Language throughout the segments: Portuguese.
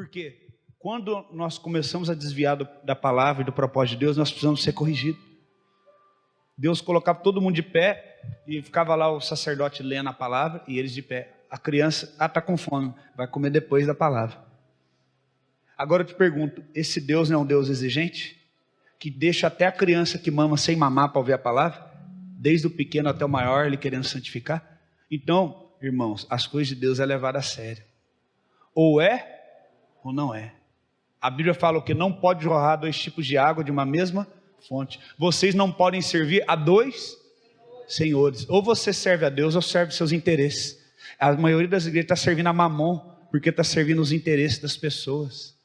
Porque quando nós começamos a desviar da palavra e do propósito de Deus, nós precisamos ser corrigidos. Deus colocava todo mundo de pé e ficava lá o sacerdote lendo a palavra e eles de pé. A criança, está com fome, vai comer depois da palavra. Agora eu te pergunto, esse Deus não é um Deus exigente? Que deixa até a criança que mama sem mamar para ouvir a palavra? Desde o pequeno até o maior, ele querendo santificar? Então, irmãos, as coisas de Deus é levada a sério. Ou é, ou não é. A Bíblia fala o que? Não pode jorrar 2 tipos de água de uma mesma fonte. Vocês não podem servir a 2 senhores. Ou você serve a Deus ou serve seus interesses. A maioria das igrejas está servindo a mamon, porque está servindo os interesses das pessoas.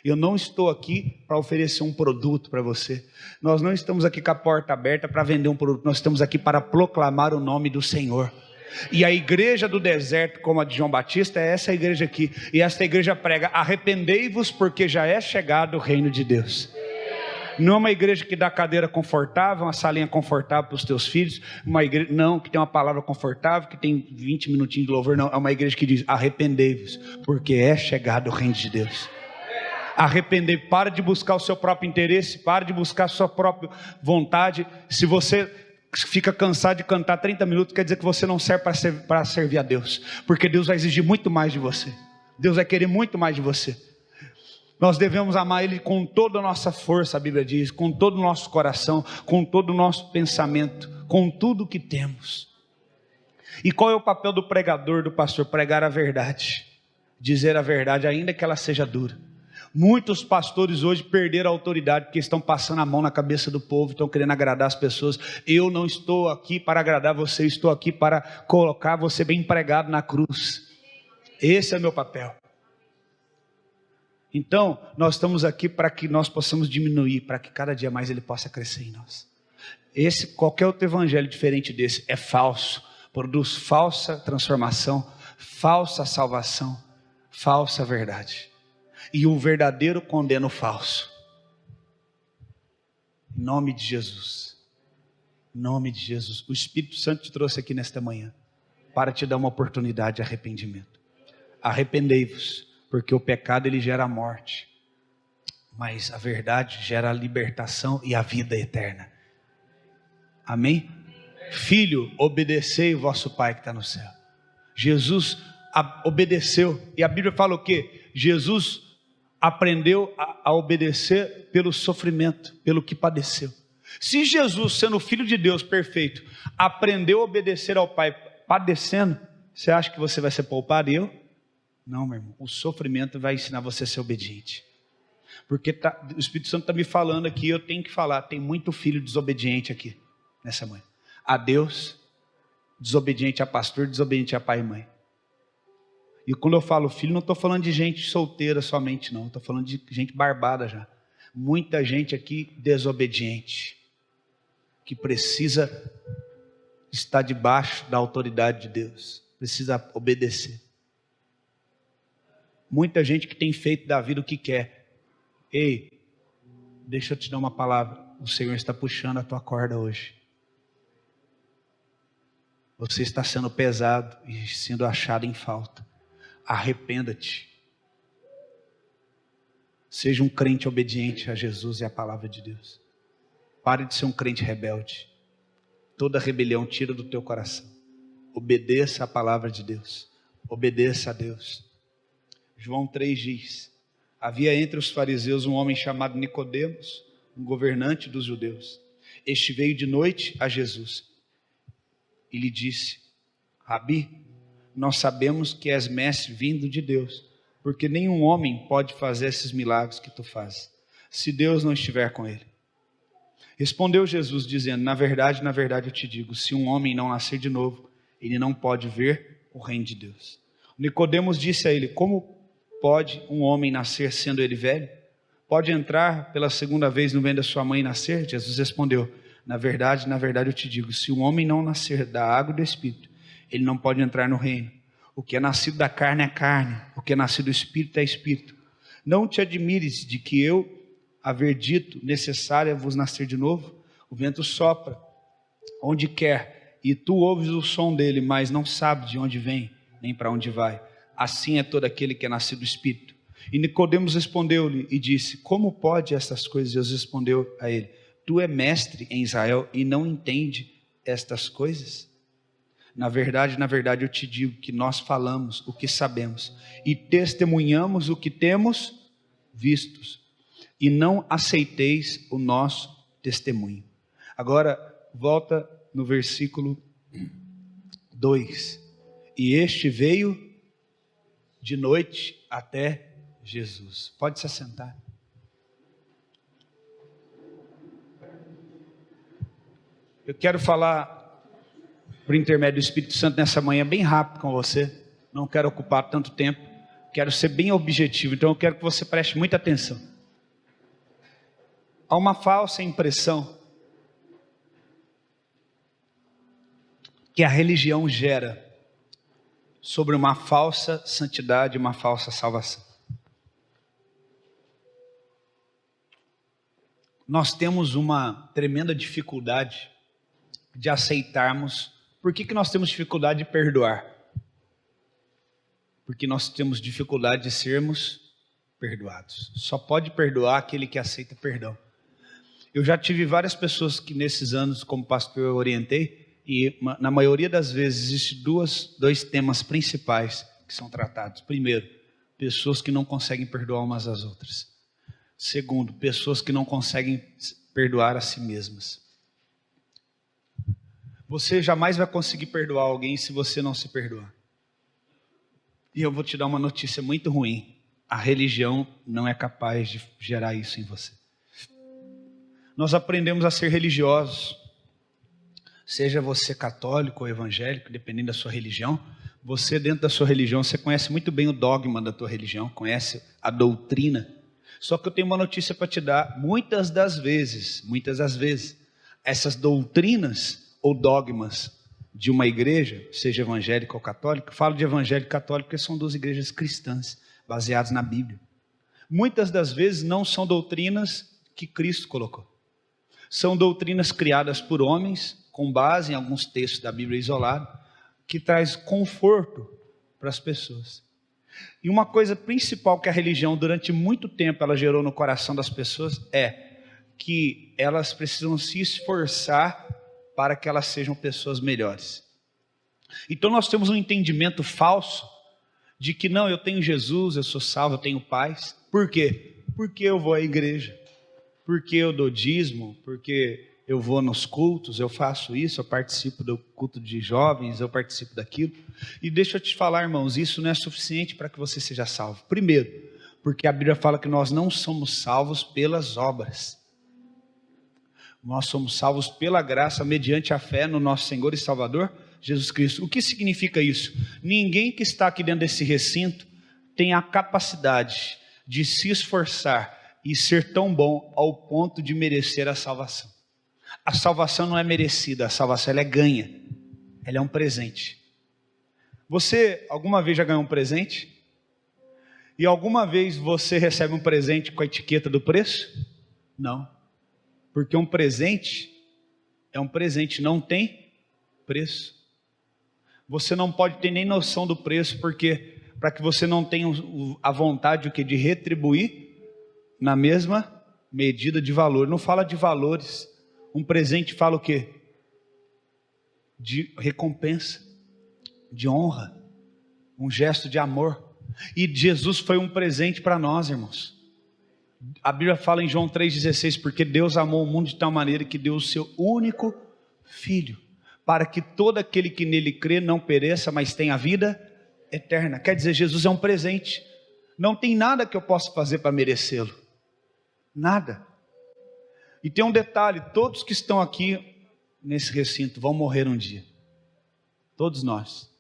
Eu não estou aqui para oferecer um produto para você. Nós não estamos aqui com a porta aberta para vender um produto. Nós estamos aqui para proclamar o nome do Senhor. E a igreja do deserto, como a de João Batista, é essa igreja aqui. E esta igreja prega: arrependei-vos, porque já é chegado o reino de Deus. Não é uma igreja que dá cadeira confortável, uma salinha confortável para os teus filhos, uma igreja, não, que tem uma palavra confortável, que tem 20 minutinhos de louvor, não. É uma igreja que diz: arrependei-vos, porque é chegado o reino de Deus. Arrepender, para de buscar o seu próprio interesse, para de buscar a sua própria vontade. Se você fica cansado de cantar 30 minutos, quer dizer que você não serve para servir a Deus, porque Deus vai exigir muito mais de você. Deus vai querer muito mais de você. Nós devemos amar Ele com toda a nossa força, a Bíblia diz, com todo o nosso coração, com todo o nosso pensamento, com tudo que temos. E qual é o papel do pregador, do pastor? Pregar a verdade, dizer a verdade, ainda que ela seja dura. Muitos pastores hoje perderam a autoridade, porque estão passando a mão na cabeça do povo, estão querendo agradar as pessoas. Eu não estou aqui para agradar você, estou aqui para colocar você bem pregado na cruz. Esse é o meu papel. Então, nós estamos aqui para que nós possamos diminuir, para que cada dia mais Ele possa crescer em nós. Qualquer outro evangelho diferente desse é falso, produz falsa transformação, falsa salvação, falsa verdade. E o verdadeiro condena o falso. Em nome de Jesus. Em nome de Jesus. O Espírito Santo te trouxe aqui nesta manhã para te dar uma oportunidade de arrependimento. Arrependei-vos, porque o pecado ele gera a morte, mas a verdade gera a libertação e a vida eterna. Amém? Filho, obedecei o vosso Pai que está no céu. Jesus obedeceu. E a Bíblia fala o quê? Jesus aprendeu a obedecer pelo sofrimento, pelo que padeceu. Se Jesus, sendo filho de Deus perfeito, aprendeu a obedecer ao Pai padecendo, você acha que você vai ser poupado? E eu? Não, meu irmão. O sofrimento vai ensinar você a ser obediente. Porque o Espírito Santo está me falando aqui, eu tenho que falar. Tem muito filho desobediente aqui, nessa manhã. A Deus, desobediente a pastor, desobediente a pai e mãe. E quando eu falo filho, não estou falando de gente solteira somente, não. Estou falando de gente barbada já. Muita gente aqui desobediente, que precisa estar debaixo da autoridade de Deus, precisa obedecer. Muita gente que tem feito da vida o que quer. Ei, deixa eu te dar uma palavra. O Senhor está puxando a tua corda hoje. Você está sendo pesado e sendo achado em falta. Arrependa-te. Seja um crente obediente a Jesus e à palavra de Deus. Pare de ser um crente rebelde. Toda rebelião tira do teu coração. Obedeça à palavra de Deus. Obedeça a Deus. João 3 diz: havia entre os fariseus um homem chamado Nicodemos, um governante dos judeus. Este veio de noite a Jesus e lhe disse: Rabi, nós sabemos que és mestre vindo de Deus, porque nenhum homem pode fazer esses milagres que tu fazes, se Deus não estiver com ele. Respondeu Jesus dizendo: na verdade eu te digo, se um homem não nascer de novo, ele não pode ver o reino de Deus. Nicodemos disse a ele: como pode um homem nascer sendo ele velho? Pode entrar pela segunda vez no ventre da sua mãe e nascer? Jesus respondeu: na verdade eu te digo, se um homem não nascer da água e do Espírito, ele não pode entrar no reino. O que é nascido da carne é carne, o que é nascido do Espírito é Espírito. Não te admires de que eu, haver dito, necessário é vos nascer de novo? O vento sopra onde quer, e tu ouves o som dele, mas não sabes de onde vem, nem para onde vai. Assim é todo aquele que é nascido do Espírito. E Nicodemos respondeu-lhe e disse: como pode estas coisas? Jesus respondeu a ele: tu é mestre em Israel e não entende estas coisas? Na verdade, eu te digo que nós falamos o que sabemos e testemunhamos o que temos vistos, e não aceiteis o nosso testemunho. Agora, volta no versículo 2. E este veio de noite até Jesus. Pode se assentar. Eu quero falar por intermédio do Espírito Santo nessa manhã bem rápido com você. Não quero ocupar tanto tempo. Quero ser bem objetivo. Então eu quero que você preste muita atenção. Há uma falsa impressão que a religião gera sobre uma falsa santidade, uma falsa salvação. Nós temos uma tremenda dificuldade de aceitarmos. Por que nós temos dificuldade de perdoar? Porque nós temos dificuldade de sermos perdoados. Só pode perdoar aquele que aceita perdão. Eu já tive várias pessoas que nesses anos como pastor eu orientei, e na maioria das vezes existem dois temas principais que são tratados. Primeiro, pessoas que não conseguem perdoar umas às outras. Segundo, pessoas que não conseguem perdoar a si mesmas. Você jamais vai conseguir perdoar alguém se você não se perdoar. E eu vou te dar uma notícia muito ruim. A religião não é capaz de gerar isso em você. Nós aprendemos a ser religiosos. Seja você católico ou evangélico, dependendo da sua religião, você dentro da sua religião, você conhece muito bem o dogma da tua religião, conhece a doutrina. Só que eu tenho uma notícia para te dar, muitas das vezes, essas doutrinas ou dogmas de uma igreja, seja evangélica ou católica, eu falo de evangélico e católico porque são duas igrejas cristãs, baseadas na Bíblia. Muitas das vezes não são doutrinas que Cristo colocou. São doutrinas criadas por homens, com base em alguns textos da Bíblia isolados, que traz conforto para as pessoas. E uma coisa principal que a religião durante muito tempo ela gerou no coração das pessoas é que elas precisam se esforçar para que elas sejam pessoas melhores. Então nós temos um entendimento falso de que não, eu tenho Jesus, eu sou salvo, eu tenho paz. Por quê? Porque eu vou à igreja, porque eu dou dízimo, porque eu vou nos cultos, eu faço isso, eu participo do culto de jovens, eu participo daquilo. E deixa eu te falar, irmãos, isso não é suficiente para que você seja salvo. Primeiro, porque a Bíblia fala que nós não somos salvos pelas obras. Nós somos salvos pela graça, mediante a fé no nosso Senhor e Salvador, Jesus Cristo. O que significa isso? Ninguém que está aqui dentro desse recinto tem a capacidade de se esforçar e ser tão bom ao ponto de merecer a salvação. A salvação não é merecida, a salvação ela é ganha. Ela é um presente. Você alguma vez já ganhou um presente? E alguma vez você recebe um presente com a etiqueta do preço? Não. Porque um presente é um presente, não tem preço. Você não pode ter nem noção do preço, porque para que você não tenha a vontade de retribuir na mesma medida de valor. Não fala de valores. Um presente fala o quê? De recompensa, de honra, um gesto de amor. E Jesus foi um presente para nós, irmãos. A Bíblia fala em João 3,16, porque Deus amou o mundo de tal maneira que deu o seu único Filho, para que todo aquele que nele crê não pereça, mas tenha vida eterna. Quer dizer, Jesus é um presente. Não tem nada que eu possa fazer para merecê-lo. Nada. E tem um detalhe, todos que estão aqui nesse recinto vão morrer um dia. Todos nós.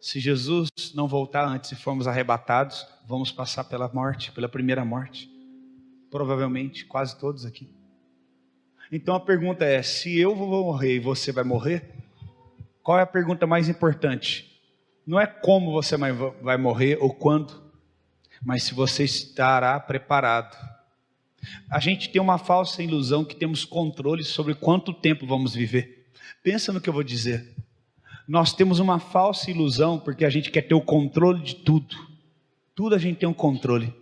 Se Jesus não voltar antes e formos arrebatados, vamos passar pela morte, pela primeira morte. Provavelmente, quase todos aqui. Então a pergunta é, se eu vou morrer e você vai morrer, qual é a pergunta mais importante? Não é como você vai morrer ou quando, mas se você estará preparado. A gente tem uma falsa ilusão que temos controle sobre quanto tempo vamos viver. Pensa no que eu vou dizer. Nós temos uma falsa ilusão porque a gente quer ter o controle de tudo. Tudo a gente tem um controle.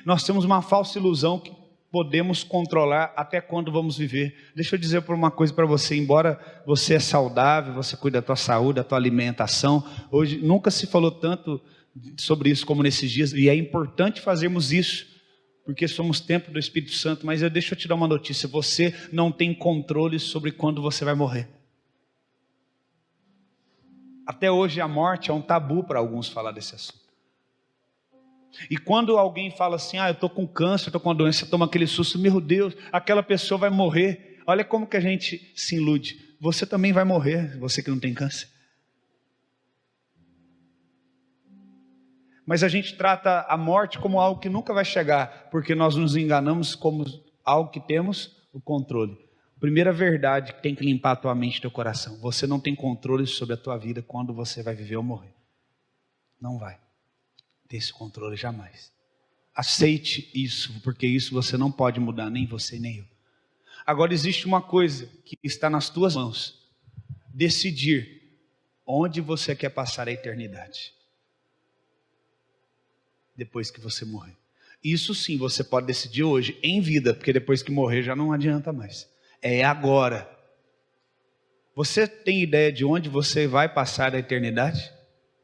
Nós temos uma falsa ilusão que podemos controlar até quando vamos viver. Deixa eu dizer uma coisa para você, embora você é saudável, você cuida da tua saúde, da tua alimentação, hoje nunca se falou tanto sobre isso como nesses dias, e é importante fazermos isso, porque somos templo do Espírito Santo, mas deixa eu te dar uma notícia, você não tem controle sobre quando você vai morrer. Até hoje a morte é um tabu para alguns falar desse assunto. E quando alguém fala assim, eu estou com câncer, estou com uma doença, toma aquele susto, meu Deus, aquela pessoa vai morrer. Olha como que a gente se ilude. Você também vai morrer, você que não tem câncer. Mas a gente trata a morte como algo que nunca vai chegar, porque nós nos enganamos como algo que temos o controle. Primeira verdade que tem que limpar a tua mente e teu coração. Você não tem controle sobre a tua vida quando você vai viver ou morrer. Não vai ter esse controle jamais. Aceite isso, porque isso você não pode mudar, nem você nem eu. Agora existe uma coisa que está nas tuas mãos. Decidir onde você quer passar a eternidade. Depois que você morrer. Isso sim, você pode decidir hoje, em vida, porque depois que morrer já não adianta mais. É agora. Você tem ideia de onde você vai passar a eternidade?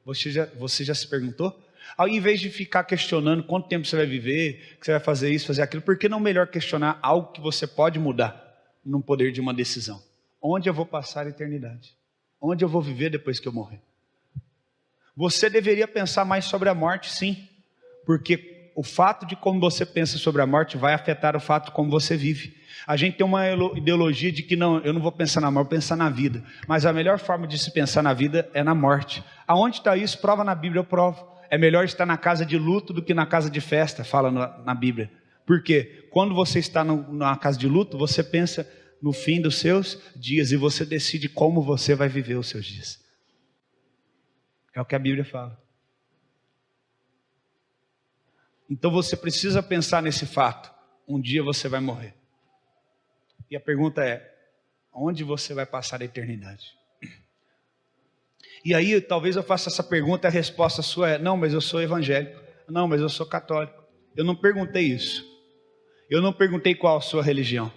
Você já se perguntou? Ao invés de ficar questionando quanto tempo você vai viver, que você vai fazer isso, fazer aquilo, por que não melhor questionar algo que você pode mudar no poder de uma decisão? Onde eu vou passar a eternidade? Onde eu vou viver depois que eu morrer? Você deveria pensar mais sobre a morte, sim, porque o fato de como você pensa sobre a morte vai afetar o fato de como você vive. A gente tem uma ideologia de que não, eu não vou pensar na morte, eu vou pensar na vida. Mas a melhor forma de se pensar na vida é na morte. Aonde está isso? Prova na Bíblia, eu provo. É melhor estar na casa de luto do que na casa de festa, fala na Bíblia. Por quê? Quando você está na casa de luto, você pensa no fim dos seus dias e você decide como você vai viver os seus dias. É o que a Bíblia fala. Então você precisa pensar nesse fato. Um dia você vai morrer. E a pergunta é, onde você vai passar a eternidade? E aí, talvez eu faça essa pergunta e a resposta sua é, não, mas eu sou evangélico. Não, mas eu sou católico. Eu não perguntei isso. Eu não perguntei qual a sua religião.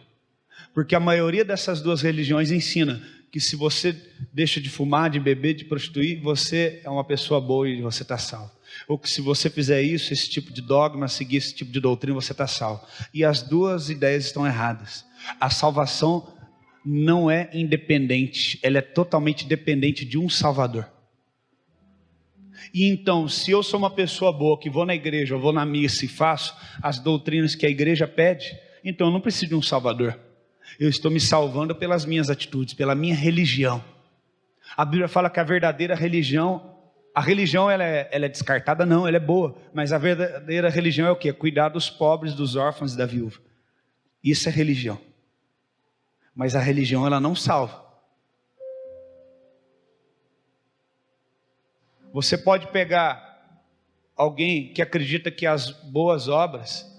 Porque a maioria dessas duas religiões ensina que se você deixa de fumar, de beber, de prostituir, você é uma pessoa boa e você está salvo. Ou que se você fizer isso, esse tipo de dogma, seguir esse tipo de doutrina, você está salvo. E as duas ideias estão erradas. A salvação não é independente, ela é totalmente dependente de um Salvador. E então, se eu sou uma pessoa boa, que vou na igreja, eu vou na missa e faço as doutrinas que a igreja pede, então eu não preciso de um Salvador. Eu estou me salvando pelas minhas atitudes, pela minha religião. A Bíblia fala que a verdadeira religião, ela é descartada? Não, ela é boa. Mas a verdadeira religião é o quê? Cuidar dos pobres, dos órfãos e da viúva. Isso é religião. Mas a religião, ela não salva. Você pode pegar alguém que acredita que as boas obras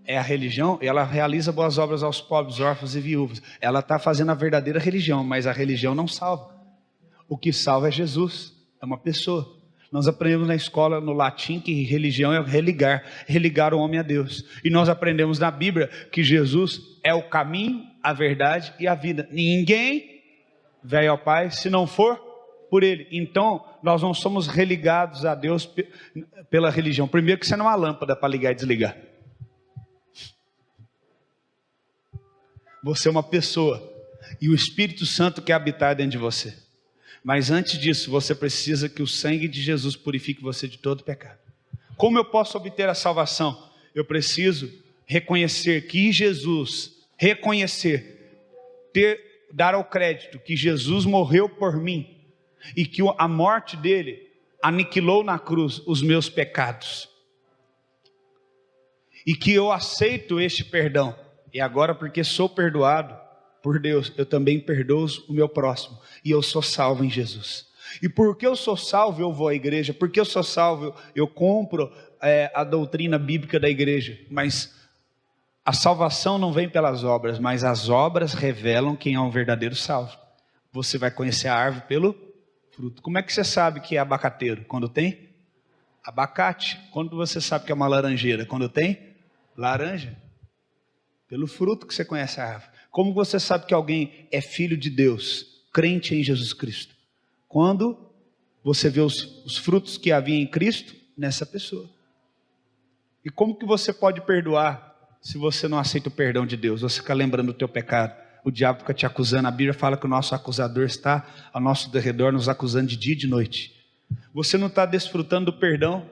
é a religião, e ela realiza boas obras aos pobres, órfãos e viúvas. Ela está fazendo a verdadeira religião, mas a religião não salva. O que salva é Jesus, é uma pessoa. Nós aprendemos na escola, no latim, que religião é religar o homem a Deus. E nós aprendemos na Bíblia que Jesus é o caminho, a verdade e a vida. Ninguém vai ao Pai se não for por Ele. Então, nós não somos religados a Deus pela religião. Primeiro que você não é uma lâmpada para ligar e desligar. Você é uma pessoa. E o Espírito Santo quer habitar dentro de você. Mas antes disso, você precisa que o sangue de Jesus purifique você de todo pecado. Como eu posso obter a salvação? Eu preciso reconhecer que Jesus, dar ao crédito que Jesus morreu por mim e que a morte dele aniquilou na cruz os meus pecados. E que eu aceito este perdão. E agora, porque sou perdoado por Deus, eu também perdoo o meu próximo. E eu sou salvo em Jesus. E porque eu sou salvo, eu vou à igreja. Porque eu sou salvo, eu compro a doutrina bíblica da igreja. Mas a salvação não vem pelas obras, mas as obras revelam quem é um verdadeiro salvo. Você vai conhecer a árvore pelo fruto. Como é que você sabe que é abacateiro? Quando tem Abacate. Quando você sabe que é uma laranjeira? Quando tem laranja. Pelo fruto que você conhece a árvore. Como você sabe que alguém é filho de Deus, crente em Jesus Cristo? Quando você vê os frutos que havia em Cristo nessa pessoa. E como que você pode perdoar se você não aceita o perdão de Deus? Você fica lembrando do teu pecado. O diabo fica te acusando. A Bíblia fala que o nosso acusador está ao nosso derredor, nos acusando de dia e de noite. Você não está desfrutando do perdão.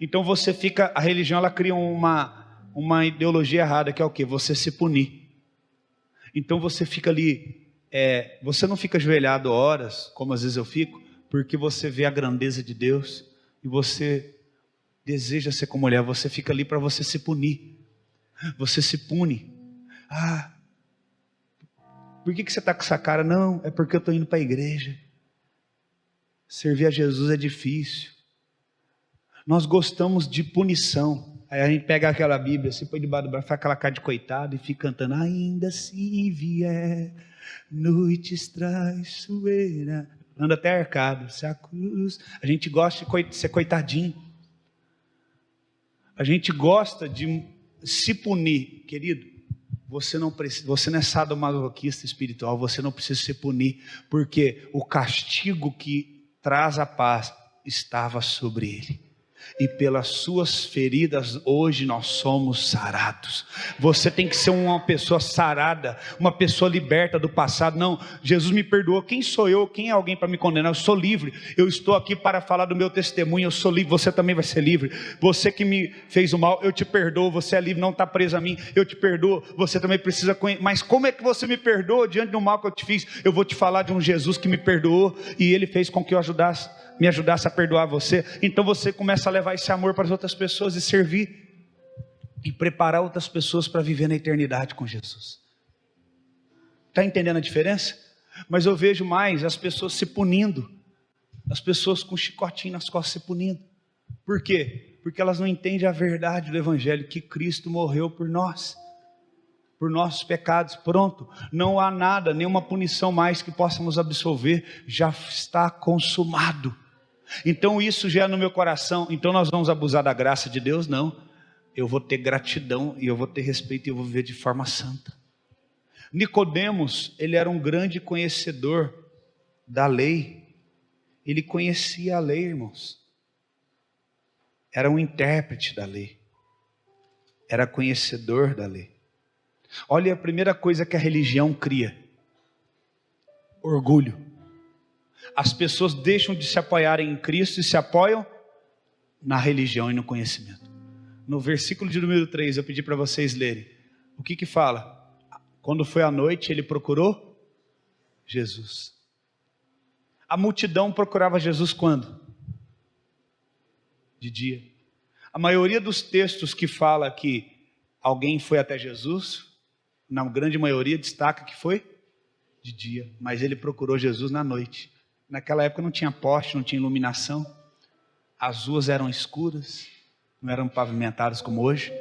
Então você fica, a religião ela cria uma ideologia errada, que é o quê? Você se punir. Então você fica ali, você não fica ajoelhado horas, como às vezes eu fico, porque você vê a grandeza de Deus e você deseja ser como mulher, você fica ali para você se punir. Você se pune. Por que você está com essa cara? Não, é porque eu estou indo para a igreja. Servir a Jesus é difícil. Nós gostamos de punição. Aí a gente pega aquela Bíblia, se põe debaixo do braço, faz aquela cara de coitado e fica cantando. Ainda se vier noites traiçoeira. Anda até arcado. Se a cruz... A gente gosta de ser coitadinho. A gente gosta de se punir. Querido, você não é sadomasoquista espiritual. Você não precisa se punir. Porque o castigo que traz a paz estava sobre ele. E pelas suas feridas hoje nós somos sarados. Você tem que ser uma pessoa sarada, uma pessoa liberta do passado. Não, Jesus me perdoou. Quem sou eu? Quem é alguém para me condenar? Eu sou livre. Eu estou aqui para falar do meu testemunho. Eu sou livre. Você também vai ser livre. Você que me fez o mal, eu te perdoo. Você é livre, não está preso a mim. Eu te perdoo. Você também precisa conhecer. Mas como é que você me perdoa diante do mal que eu te fiz? Eu vou te falar de um Jesus que me perdoou e ele fez com que eu me ajudasse a perdoar você. Então você começa a levar esse amor para as outras pessoas e servir e preparar outras pessoas para viver na eternidade com Jesus. Está entendendo a diferença? Mas eu vejo mais as pessoas se punindo, as pessoas com chicotinho nas costas se punindo. Por quê? Porque elas não entendem a verdade do Evangelho, que Cristo morreu por nós, por nossos pecados. Pronto, não há nada, nenhuma punição mais que possamos absolver, já está consumado. Então isso já é no meu coração. Então nós vamos abusar da graça de Deus? Não. Eu vou ter gratidão e eu vou ter respeito e eu vou viver de forma santa. Nicodemos, ele era um grande conhecedor da lei. Ele conhecia a lei, irmãos. Era um intérprete da lei. Era conhecedor da lei. Olha a primeira coisa que a religião cria: orgulho. As pessoas deixam de se apoiarem em Cristo e se apoiam na religião e no conhecimento. No versículo de número 3, eu pedi para vocês lerem. O que fala? Quando foi à noite, ele procurou Jesus. A multidão procurava Jesus quando? De dia. A maioria dos textos que fala que alguém foi até Jesus, na grande maioria destaca que foi de dia. Mas ele procurou Jesus na noite. Naquela época não tinha poste, não tinha iluminação. As ruas eram escuras, não eram pavimentadas como hoje.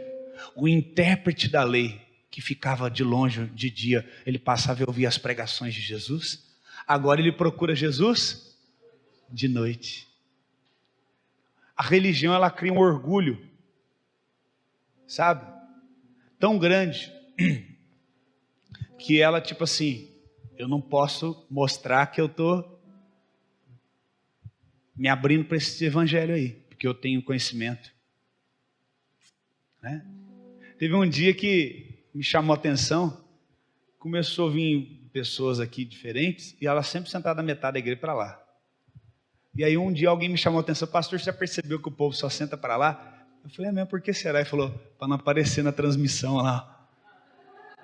O intérprete da lei, que ficava de longe de dia, ele passava a ouvir as pregações de Jesus. Agora ele procura Jesus de noite. A religião, ela cria um orgulho, sabe? Tão grande, que ela tipo assim, eu não posso mostrar que eu estou me abrindo para esse evangelho aí, porque eu tenho conhecimento, né? Teve um dia que me chamou a atenção, começou a vir pessoas aqui diferentes, e elas sempre sentadas na metade da igreja para lá. E aí um dia alguém me chamou a atenção: pastor, você já percebeu que o povo só senta para lá? Eu falei: é mesmo, por que será? Ele falou: para não aparecer na transmissão lá.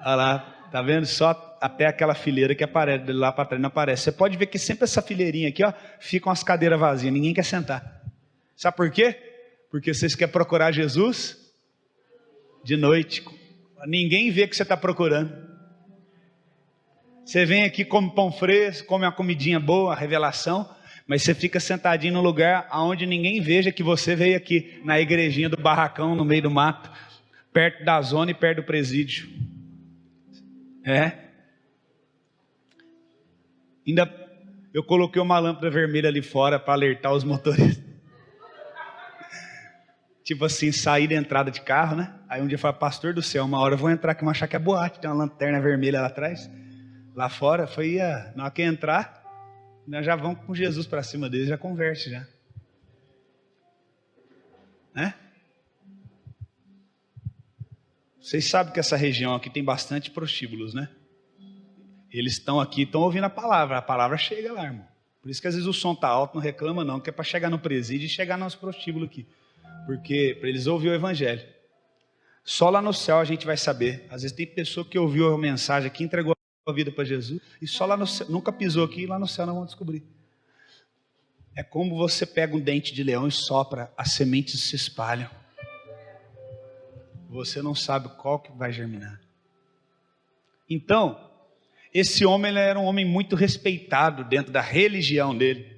Olha lá, tá vendo? Só até aquela fileira que aparece, lá para trás não aparece. Você pode ver que sempre essa fileirinha aqui, ó, ficam as cadeiras vazias, ninguém quer sentar. Sabe por quê? Porque vocês querem procurar Jesus de noite. Ninguém vê que você está procurando. Você vem aqui, come pão fresco, come uma comidinha boa, a revelação, mas você fica sentadinho num lugar onde ninguém veja que você veio aqui, na igrejinha do barracão, no meio do mato, perto da zona e perto do presídio. Ainda eu coloquei uma lâmpada vermelha ali fora para alertar os motoristas. Tipo assim, sair da entrada de carro, né? Aí um dia eu falei, pastor do céu, uma hora eu vou entrar aqui, vão achar que é boate, tem uma lanterna vermelha lá atrás. Lá fora, foi, na hora que entrar, nós já vamos com Jesus para cima deles, já converte já. Né? Vocês sabem que essa região aqui tem bastante prostíbulos, né? Eles estão aqui, estão ouvindo a palavra chega lá, irmão. Por isso que às vezes o som tá alto, não reclama não, que é para chegar no presídio e chegar no nosso prostíbulo aqui. Porque para eles ouvirem o evangelho. Só lá no céu a gente vai saber. Às vezes tem pessoa que ouviu a mensagem aqui, entregou a vida para Jesus, e só lá no céu, nunca pisou aqui, e lá no céu nós vamos descobrir. É como você pega um dente de leão e sopra, as sementes se espalham. Você não sabe qual que vai germinar. Então, esse homem ele era um homem muito respeitado dentro da religião dele.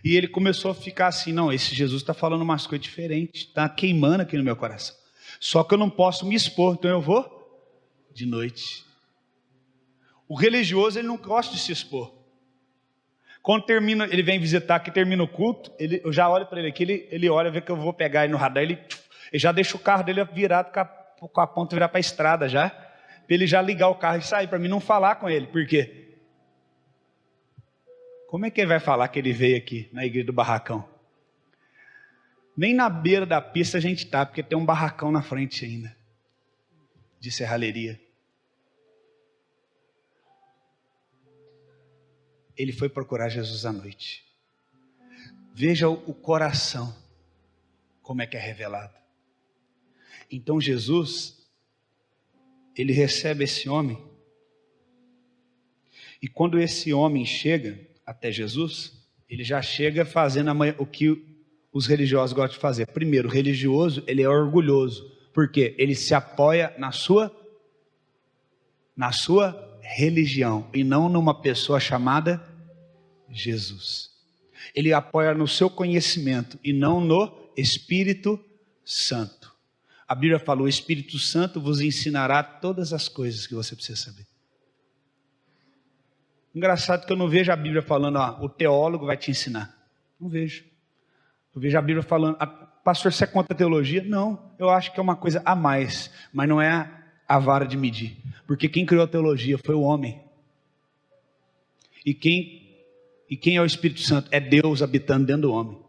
E ele começou a ficar assim, não, esse Jesus está falando umas coisas diferentes, está queimando aqui no meu coração. Só que eu não posso me expor, então eu vou de noite. O religioso, ele não gosta de se expor. Quando termina, ele vem visitar aqui, termina o culto, eu já olho para ele aqui, ele olha, vê que eu vou pegar ele no radar, ele já deixa o carro dele virado com a ponta virar para a estrada já, para ele já ligar o carro e sair, para mim não falar com ele. Por quê? Como é que ele vai falar que ele veio aqui na igreja do barracão? Nem na beira da pista a gente está, porque tem um barracão na frente ainda, de serralheria. Ele foi procurar Jesus à noite. Veja o coração, como é que é revelado. Então Jesus, ele recebe esse homem, e quando esse homem chega até Jesus, ele já chega fazendo o que os religiosos gostam de fazer. Primeiro, o religioso, ele é orgulhoso, porque ele se apoia na sua religião, e não numa pessoa chamada Jesus. Ele apoia no seu conhecimento, e não no Espírito Santo. A Bíblia fala, o Espírito Santo vos ensinará todas as coisas que você precisa saber. Engraçado que eu não vejo a Bíblia falando, o teólogo vai te ensinar. Não vejo. Eu vejo a Bíblia falando, pastor, você é contra a teologia? Não, eu acho que é uma coisa a mais, mas não é a vara de medir. Porque quem criou a teologia foi o homem. E quem é o Espírito Santo? É Deus habitando dentro do homem.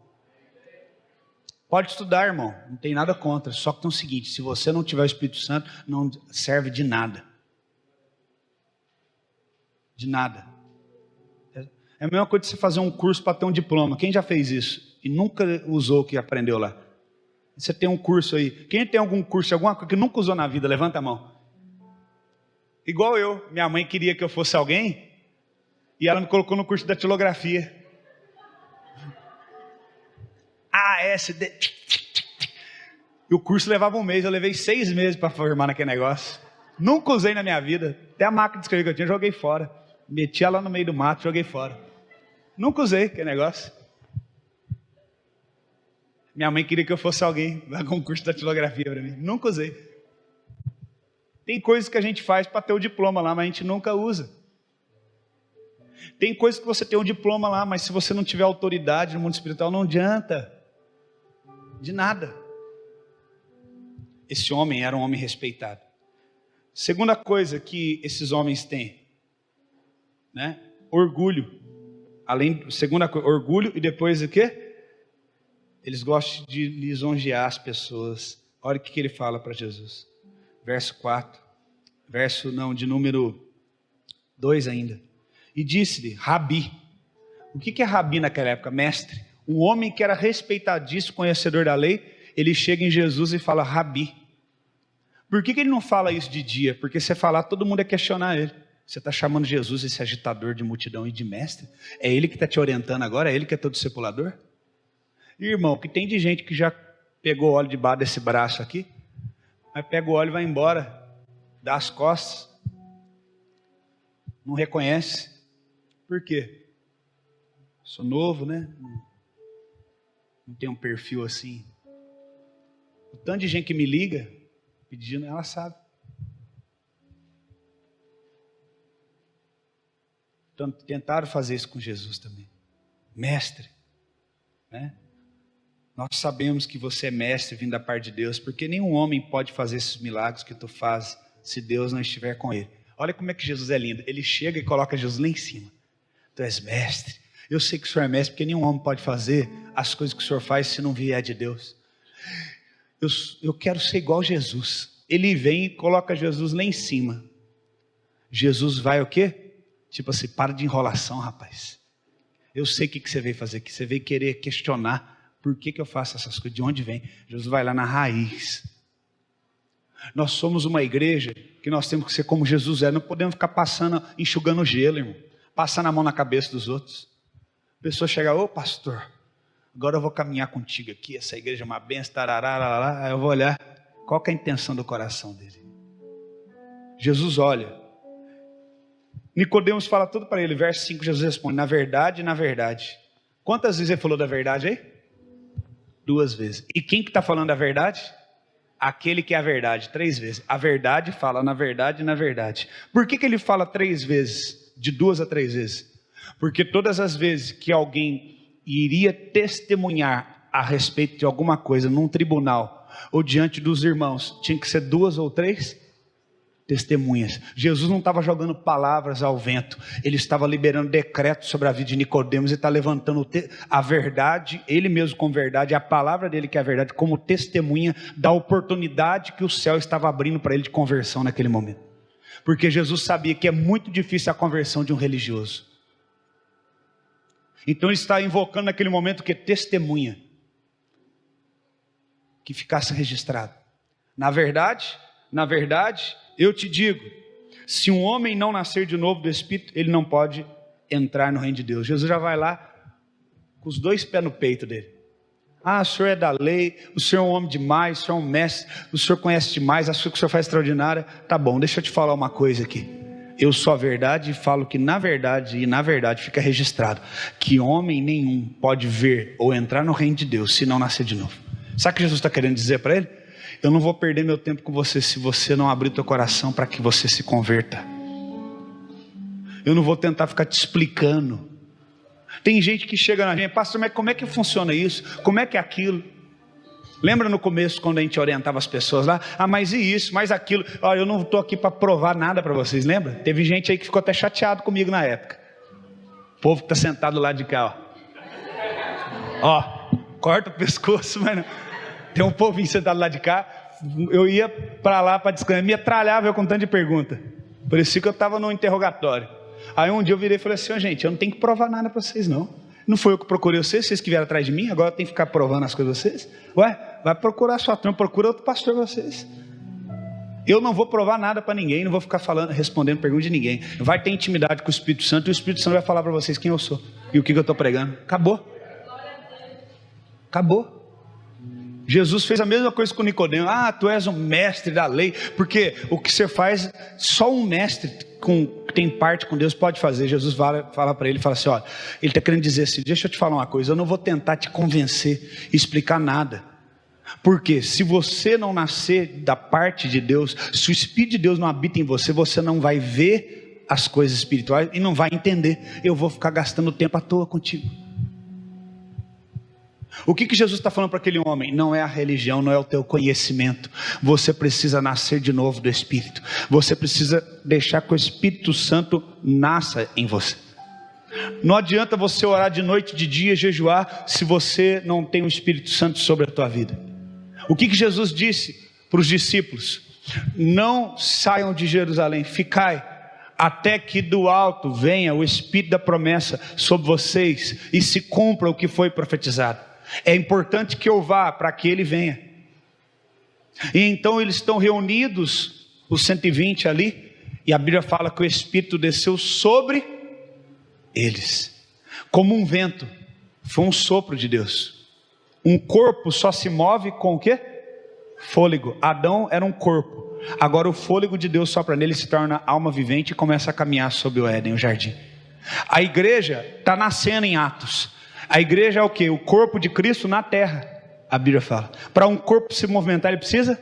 Pode estudar, irmão, não tem nada contra. Só que tem o seguinte, se você não tiver o Espírito Santo, não serve de nada. De nada. É a mesma coisa de você fazer um curso para ter um diploma. Quem já fez isso? E nunca usou o que aprendeu lá? Você tem um curso aí. Quem tem algum curso, alguma coisa que nunca usou na vida? Levanta a mão. Igual eu. Minha mãe queria que eu fosse alguém, e ela me colocou no curso de datilografia. ASD. E o curso levava um mês. Eu levei 6 meses para formar naquele negócio. Nunca usei na minha vida. Até a máquina de escrever que eu tinha, joguei fora. Meti ela no meio do mato, joguei fora. Nunca usei aquele negócio. Minha mãe queria que eu fosse alguém, dar um curso de datilografia para mim. Nunca usei. Tem coisas que a gente faz para ter o diploma lá, mas a gente nunca usa. Tem coisas que você tem o diploma lá, mas se você não tiver autoridade no mundo espiritual, não adianta. De nada. Esse homem era um homem respeitado. Segunda coisa que esses homens têm, né? Orgulho. Segunda coisa, orgulho, e depois o quê? Eles gostam de lisonjear as pessoas. Olha o que ele fala para Jesus. Verso 4. De número 2 ainda. E disse-lhe, Rabi. O que é Rabi naquela época? Mestre. Um homem que era respeitadíssimo, conhecedor da lei, ele chega em Jesus e fala, Rabi. Por que ele não fala isso de dia? Porque se falar, todo mundo ia questionar ele. Você está chamando Jesus, esse agitador de multidão e de mestre? É ele que está te orientando agora? É ele que é teu discipulador? Irmão, que tem de gente que já pegou óleo debaixo desse braço aqui, mas pega o óleo e vai embora, dá as costas, não reconhece. Por quê? Sou novo, né? Não tenho um perfil assim. O tanto de gente que me liga, pedindo, ela sabe. Então, tentaram fazer isso com Jesus também. Mestre, né? Nós sabemos que você é mestre vindo da parte de Deus, porque nenhum homem pode fazer esses milagres que tu faz se Deus não estiver com ele. Olha como é que Jesus é lindo. Ele chega e coloca Jesus lá em cima. Tu és mestre. Eu sei que o Senhor é mestre, porque nenhum homem pode fazer as coisas que o Senhor faz se não vier de Deus. Eu quero ser igual a Jesus. Ele vem e coloca Jesus lá em cima. Jesus vai o quê? Tipo assim, para de enrolação, rapaz. Eu sei o que você veio fazer aqui. Você veio querer questionar por que eu faço essas coisas, de onde vem. Jesus vai lá na raiz. Nós somos uma igreja que nós temos que ser como Jesus é. Não podemos ficar passando, enxugando gelo, irmão. Passando a mão na cabeça dos outros. A pessoa chega, ô pastor, agora eu vou caminhar contigo aqui, essa igreja é uma benção, tarará, aí eu vou olhar, qual que é a intenção do coração dele? Jesus olha. Nicodemos fala tudo para ele, verso 5, Jesus responde, na verdade. Quantas vezes ele falou da verdade aí? 2 vezes. E quem que está falando a verdade? Aquele que é a verdade, 3 vezes. A verdade fala na verdade. Por que ele fala 3 vezes? De 2 a 3 vezes? Porque todas as vezes que alguém iria testemunhar a respeito de alguma coisa num tribunal ou diante dos irmãos, tinha que ser 2 ou 3 testemunhas. Jesus não estava jogando palavras ao vento, ele estava liberando decretos sobre a vida de Nicodemos e está levantando a verdade, ele mesmo com verdade, a palavra dele que é a verdade, como testemunha da oportunidade que o céu estava abrindo para ele de conversão naquele momento. Porque Jesus sabia que é muito difícil a conversão de um religioso. Então ele está invocando naquele momento que testemunha, que ficasse registrado. Na verdade, eu te digo, se um homem não nascer de novo do Espírito, ele não pode entrar no reino de Deus. Jesus já vai lá com os 2 pés no peito dele. Ah, o senhor é da lei, o senhor é um homem demais, o senhor é um mestre, o senhor conhece demais, as coisas que o senhor faz extraordinária. Tá bom, deixa eu te falar uma coisa aqui. Eu sou a verdade e falo que na verdade fica registrado que homem nenhum pode ver ou entrar no reino de Deus se não nascer de novo. Sabe o que Jesus está querendo dizer para ele? Eu não vou perder meu tempo com você se você não abrir teu coração para que você se converta. Eu não vou tentar ficar te explicando. Tem gente que chega na gente, pastor, mas como é que funciona isso? Como é que é aquilo? Lembra no começo quando a gente orientava as pessoas lá? Ah, mas e isso, mas aquilo? Olha, eu não estou aqui para provar nada para vocês, lembra? Teve gente aí que ficou até chateado comigo na época. O povo que está sentado do lado de cá, ó, corta o pescoço, mas não. Tem um povinho sentado lá de cá. Eu ia para lá para descansar, me atralhava eu com tanto de pergunta. Parecia que eu estava no interrogatório. Aí um dia eu virei e falei assim, gente, eu não tenho que provar nada para vocês não. Não foi eu que procurei vocês que vieram atrás de mim, agora eu tenho que ficar provando as coisas para vocês? Ué, vai procurar sua turma, procura outro pastor para vocês. Eu não vou provar nada para ninguém, não vou ficar respondendo perguntas de ninguém. Vai ter intimidade com o Espírito Santo e o Espírito Santo vai falar para vocês quem eu sou e o que eu estou pregando. Acabou. Jesus fez a mesma coisa com Nicodemo. Ah, tu és um mestre da lei, porque o que você faz, só um mestre que tem parte com Deus pode fazer. Jesus fala para ele, fala assim, olha, ele está querendo dizer assim, deixa eu te falar uma coisa, eu não vou tentar te convencer, explicar nada, porque se você não nascer da parte de Deus, se o Espírito de Deus não habita em você, você não vai ver as coisas espirituais e não vai entender. Eu vou ficar gastando tempo à toa contigo. O que Jesus está falando para aquele homem? Não é a religião, não é o teu conhecimento. Você precisa nascer de novo do Espírito. Você precisa deixar que o Espírito Santo nasça em você. Não adianta você orar de noite, de dia, jejuar, se você não tem o Espírito Santo sobre a tua vida. O que Jesus disse para os discípulos? Não saiam de Jerusalém, ficai, até que do alto venha o Espírito da promessa sobre vocês e se cumpra o que foi profetizado. É importante que eu vá para que ele venha. E então eles estão reunidos, os 120 ali, e a Bíblia fala que o Espírito desceu sobre eles, como um vento. Foi um sopro de Deus. Um corpo só se move com o quê? Fôlego. Adão era um corpo. Agora o fôlego de Deus sopra nele, se torna alma vivente e começa a caminhar sobre o Éden, o jardim. A igreja está nascendo em Atos. A igreja é o quê? O corpo de Cristo na terra, a Bíblia fala. Para um corpo se movimentar, ele precisa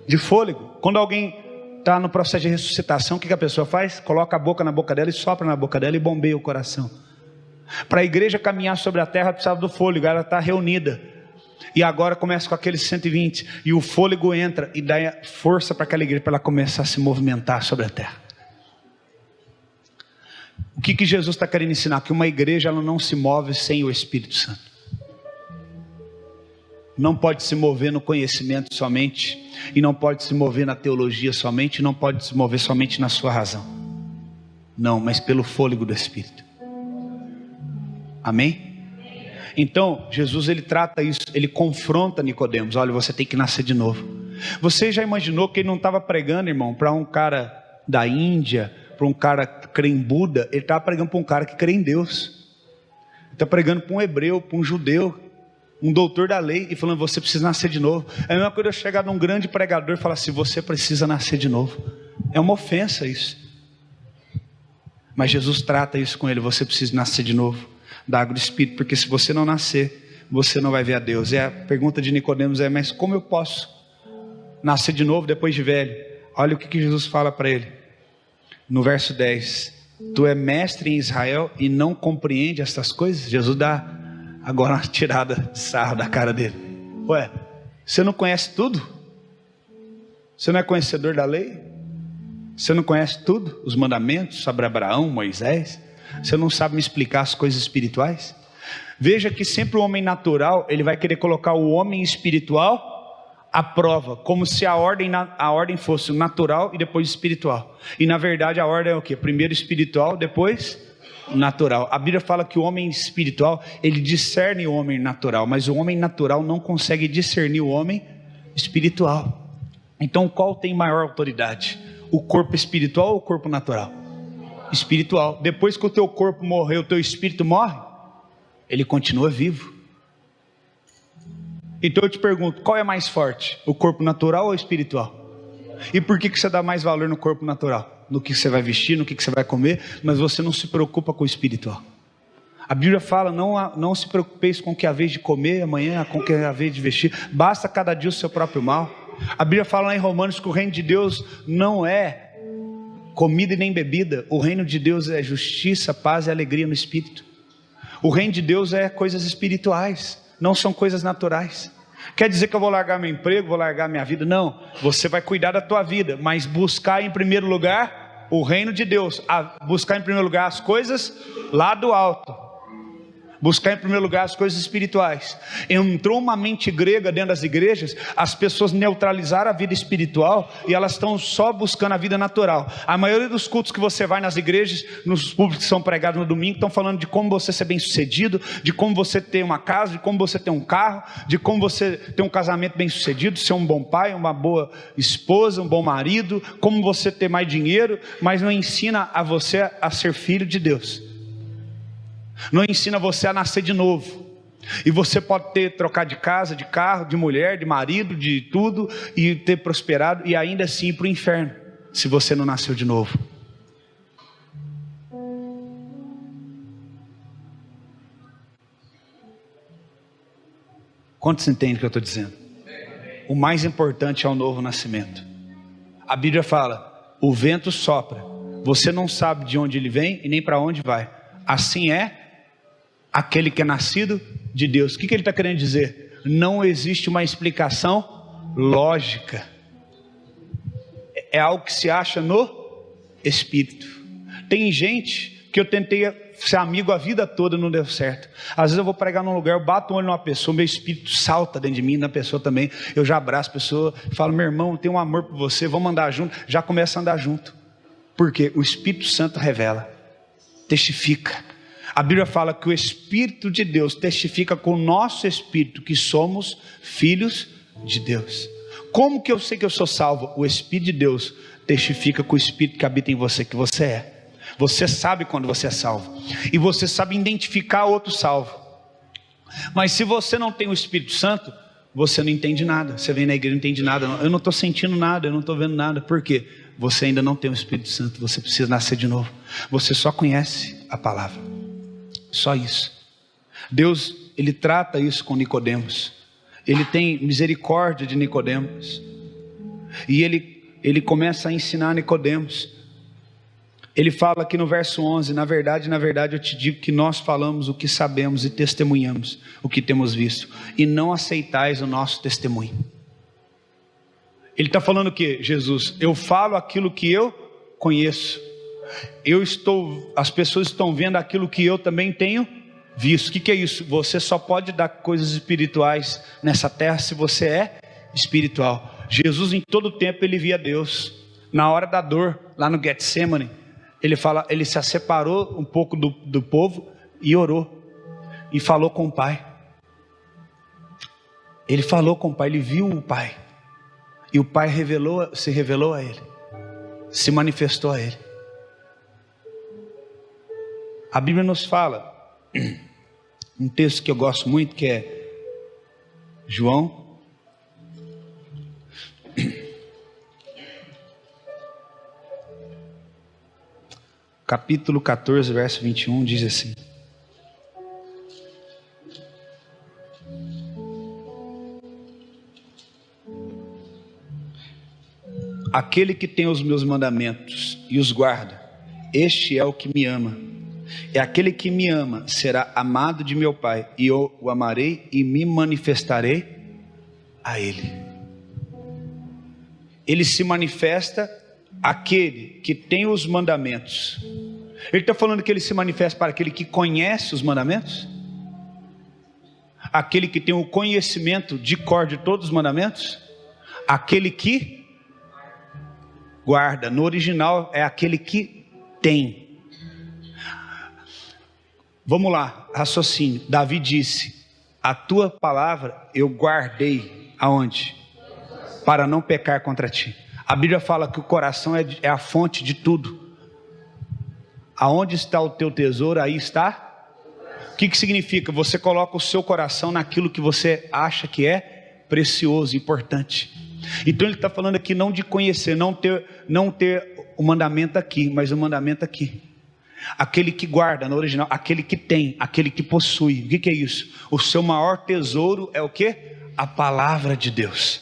de fôlego. Quando alguém está no processo de ressuscitação, o que a pessoa faz? Coloca a boca na boca dela e sopra na boca dela e bombeia o coração. Para a igreja caminhar sobre a terra, precisava do fôlego, ela está reunida. E agora começa com aqueles 120. E o fôlego entra e dá força para aquela igreja, para ela começar a se movimentar sobre a terra. O que Jesus está querendo ensinar? Que uma igreja ela não se move sem o Espírito Santo. Não pode se mover no conhecimento somente. E não pode se mover na teologia somente. E não pode se mover somente na sua razão. Não, mas pelo fôlego do Espírito. Amém? Então, Jesus ele trata isso, ele confronta Nicodemos. Olha, você tem que nascer de novo. Você já imaginou que ele não estava pregando, irmão, para um cara da Índia, para um cara que crê em Buda? Ele estava pregando para um cara que crê em Deus. Ele está pregando para um hebreu, para um judeu, um doutor da lei, e falando, você precisa nascer de novo. É a mesma coisa eu chegar num grande pregador e falar assim, você precisa nascer de novo. É uma ofensa isso. Mas Jesus trata isso com ele, você precisa nascer de novo, da água do Espírito, porque se você não nascer, você não vai ver a Deus. E a pergunta de Nicodemos é, mas como eu posso nascer de novo depois de velho? Olha o que Jesus fala para ele, no verso 10, tu é mestre em Israel e não compreende estas coisas? Jesus dá agora uma tirada de sarro da cara dele. Ué, você não conhece tudo? Você não é conhecedor da lei? Você não conhece tudo? Os mandamentos sobre Abraão, Moisés? Você não sabe me explicar as coisas espirituais? Veja que sempre o homem natural, ele vai querer colocar o homem espiritual à prova, como se a ordem fosse natural e depois espiritual. E na verdade a ordem é o quê? Primeiro espiritual, depois natural. A Bíblia fala que o homem espiritual, ele discerne o homem natural, mas o homem natural não consegue discernir o homem espiritual. Então qual tem maior autoridade? O corpo espiritual ou o corpo natural? Espiritual. Depois que o teu corpo morreu, o teu espírito morre, ele continua vivo. Então eu te pergunto, qual é mais forte? O corpo natural ou o espiritual? E por que você dá mais valor no corpo natural? No que você vai vestir, no que você vai comer, mas você não se preocupa com o espiritual. A Bíblia fala, não se preocupeis com o que é a vez de comer, amanhã com o que é a vez de vestir, basta cada dia o seu próprio mal. A Bíblia fala lá em Romanos que o reino de Deus não é comida e nem bebida. O reino de Deus é justiça, paz e alegria no Espírito. O reino de Deus é coisas espirituais, não são coisas naturais. Quer dizer que eu vou largar meu emprego, vou largar minha vida? Não, você vai cuidar da tua vida, mas buscar em primeiro lugar o reino de Deus, buscar em primeiro lugar as coisas lá do alto. Buscar em primeiro lugar as coisas espirituais. Entrou uma mente grega dentro das igrejas, as pessoas neutralizaram a vida espiritual e elas estão só buscando a vida natural. A maioria dos cultos que você vai nas igrejas, nos púlpitos que são pregados no domingo, estão falando de como você ser bem sucedido, de como você ter uma casa, de como você ter um carro, de como você ter um casamento bem sucedido, ser um bom pai, uma boa esposa, um bom marido, como você ter mais dinheiro, mas não ensina a você a ser filho de Deus. Não ensina você a nascer de novo. E você pode ter trocado de casa, de carro, de mulher, de marido, de tudo, e ter prosperado e ainda assim ir para o inferno, se você não nasceu de novo. Quantos entendem o que eu estou dizendo? O mais importante é o novo nascimento. A Bíblia fala, o vento sopra, você não sabe de onde ele vem e nem para onde vai. Assim é aquele que é nascido de Deus. O que ele está querendo dizer? Não existe uma explicação lógica. É algo que se acha no Espírito. Tem gente que eu tentei ser amigo a vida toda, não deu certo. Às vezes eu vou pregar num lugar, eu bato o olho numa pessoa, meu espírito salta dentro de mim, na pessoa também. Eu já abraço a pessoa, falo, meu irmão, eu tenho um amor por você, vamos andar junto. Já começa a andar junto. Porque o Espírito Santo revela, testifica. A Bíblia fala que o Espírito de Deus testifica com o nosso espírito que somos filhos de Deus. Como que eu sei que eu sou salvo? O Espírito de Deus testifica com o Espírito que habita em você que você é. Você sabe quando você é salvo. E você sabe identificar outro salvo. Mas se você não tem o Espírito Santo, você não entende nada. Você vem na igreja e não entende nada. Eu não estou sentindo nada, eu não estou vendo nada. Por quê? Você ainda não tem o Espírito Santo. Você precisa nascer de novo. Você só conhece a palavra. Só isso. Deus, ele trata isso com Nicodemos. Ele tem misericórdia de Nicodemos. E ele começa a ensinar Nicodemos. Ele fala aqui no verso 11, na verdade eu te digo que nós falamos o que sabemos e testemunhamos o que temos visto, e não aceitais o nosso testemunho. Ele está falando o que? Jesus, eu falo aquilo que eu conheço, as pessoas estão vendo aquilo que eu também tenho visto. O que é isso? Você só pode dar coisas espirituais nessa terra se você é espiritual. Jesus em todo tempo ele via Deus. Na hora da dor, lá no Getsemane, ele se separou um pouco do povo e orou, e falou com o Pai. Ele falou com o Pai, ele viu o Pai, e o Pai se revelou a ele, se manifestou a ele. A Bíblia nos fala, um texto que eu gosto muito, que é João, capítulo 14, verso 21, diz assim: aquele que tem os meus mandamentos e os guarda, este é o que me ama. E aquele que me ama será amado de meu Pai, e eu o amarei e me manifestarei a ele. Ele se manifesta aquele que tem os mandamentos. Ele está falando que ele se manifesta para aquele que conhece os mandamentos, aquele que tem o conhecimento de cor de todos os mandamentos, aquele que guarda. No original é aquele que tem. Vamos lá, raciocínio. Davi disse: a tua palavra eu guardei aonde? Para não pecar contra ti. A Bíblia fala que o coração é a fonte de tudo. Aonde está o teu tesouro, aí está. O que significa? Você coloca o seu coração naquilo que você acha que é precioso, importante. Então ele está falando aqui não de conhecer, não ter o mandamento aqui, mas o mandamento aqui. Aquele que guarda, no original, aquele que tem, aquele que possui. O que é isso? O seu maior tesouro é o quê? A palavra de Deus.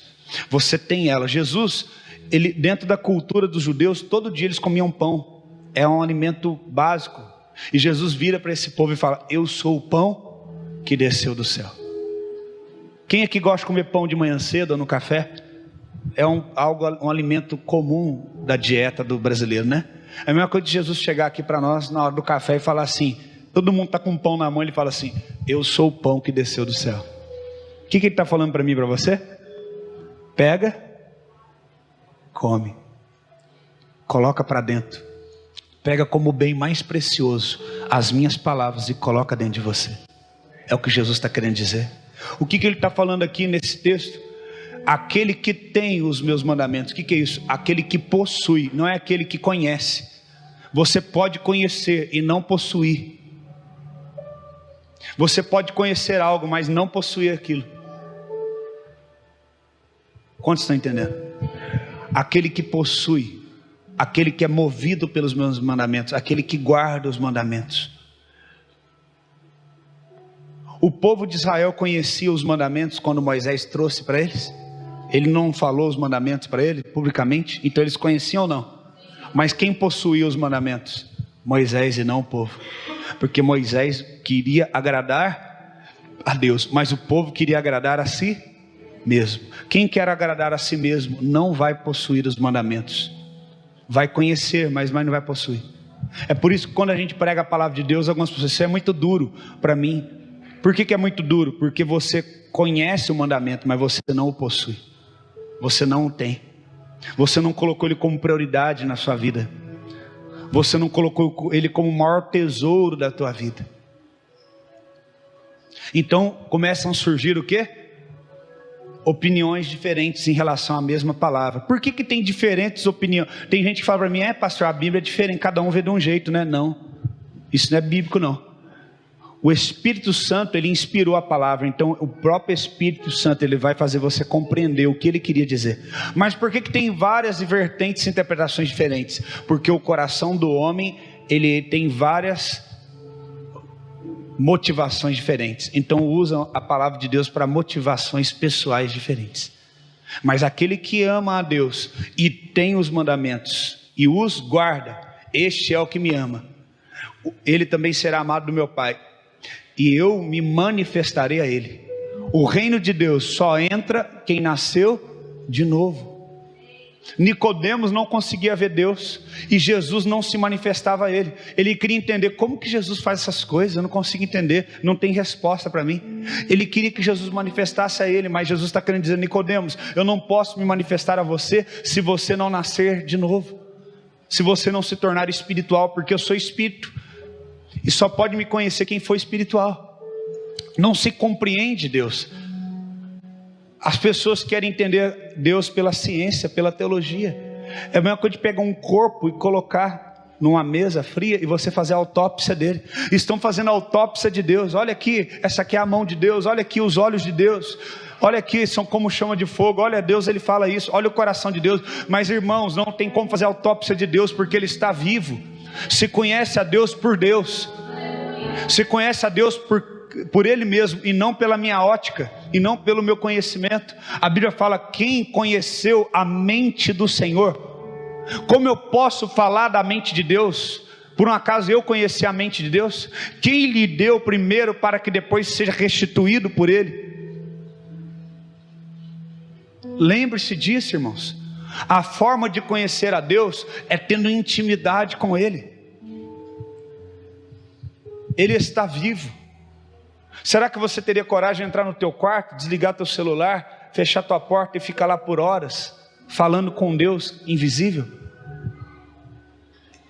Você tem ela. Jesus, ele, dentro da cultura dos judeus, todo dia eles comiam pão. É um alimento básico. E Jesus vira para esse povo e fala: eu sou o pão que desceu do céu. Quem aqui gosta de comer pão de manhã cedo ou no café? É um alimento comum da dieta do brasileiro, né? É a mesma coisa de Jesus chegar aqui para nós na hora do café e falar assim, todo mundo está com um pão na mão, ele fala assim: eu sou o pão que desceu do céu. O que ele está falando para mim e para você? Pega, come, coloca para dentro, pega como o bem mais precioso as minhas palavras e coloca dentro de você. É o que Jesus está querendo dizer. O que ele está falando aqui nesse texto? Aquele que tem os meus mandamentos. O que é isso? Aquele que possui, não é aquele que conhece. Você pode conhecer e não possuir. Você pode conhecer algo, mas não possuir aquilo. Quantos estão entendendo? Aquele que possui, aquele que é movido pelos meus mandamentos, aquele que guarda os mandamentos. O povo de Israel conhecia os mandamentos quando Moisés trouxe para eles? Ele não falou os mandamentos para eles publicamente? Então eles conheciam ou não? Mas quem possuía os mandamentos? Moisés e não o povo. Porque Moisés queria agradar a Deus, mas o povo queria agradar a si mesmo. Quem quer agradar a si mesmo não vai possuir os mandamentos. Vai conhecer, mas não vai possuir. É por isso que quando a gente prega a palavra de Deus, algumas pessoas dizem: isso é muito duro para mim. Por que é muito duro? Porque você conhece o mandamento, mas você não o possui. Você não o tem. Você não colocou ele como prioridade na sua vida. Você não colocou ele como o maior tesouro da tua vida. Então começam a surgir o quê? Opiniões diferentes em relação à mesma palavra. Por que tem diferentes opiniões? Tem gente que fala para mim: pastor, a Bíblia é diferente, cada um vê de um jeito, né? Não, isso não é bíblico não. O Espírito Santo, ele inspirou a palavra. Então o próprio Espírito Santo, ele vai fazer você compreender o que ele queria dizer. Mas por que tem várias vertentes e interpretações diferentes? Porque o coração do homem, ele tem várias motivações diferentes. Então usam a palavra de Deus para motivações pessoais diferentes. Mas aquele que ama a Deus e tem os mandamentos e os guarda, este é o que me ama. Ele também será amado do meu Pai, e eu me manifestarei a ele. O reino de Deus só entra quem nasceu de novo. Nicodemos não conseguia ver Deus, e Jesus não se manifestava a ele. Ele queria entender como que Jesus faz essas coisas. Eu não consigo entender, não tem resposta para mim. Ele queria que Jesus manifestasse a ele, mas Jesus está querendo dizer: Nicodemos, eu não posso me manifestar a você se você não nascer de novo, se você não se tornar espiritual, porque eu sou espírito, e só pode me conhecer quem for espiritual. Não se compreende Deus. As pessoas querem entender Deus pela ciência, pela teologia. É a mesma coisa de pegar um corpo e colocar numa mesa fria e você fazer a autópsia dele. Estão fazendo a autópsia de Deus. Olha aqui, essa aqui é a mão de Deus. Olha aqui os olhos de Deus. Olha aqui, são como chama de fogo. Olha Deus, ele fala isso. Olha o coração de Deus. Mas irmãos, não tem como fazer a autópsia de Deus, porque ele está vivo. Se conhece a Deus por Deus. Se conhece a Deus por ele mesmo, e não pela minha ótica, e não pelo meu conhecimento. A Bíblia fala: quem conheceu a mente do Senhor? Como eu posso falar da mente de Deus? Por um acaso eu conheci a mente de Deus? Quem lhe deu primeiro para que depois seja restituído por ele? Lembre-se disso, irmãos. A forma de conhecer a Deus é tendo intimidade com ele. Ele está vivo. Será que você teria coragem de entrar no teu quarto, desligar teu celular, fechar tua porta e ficar lá por horas, falando com Deus invisível?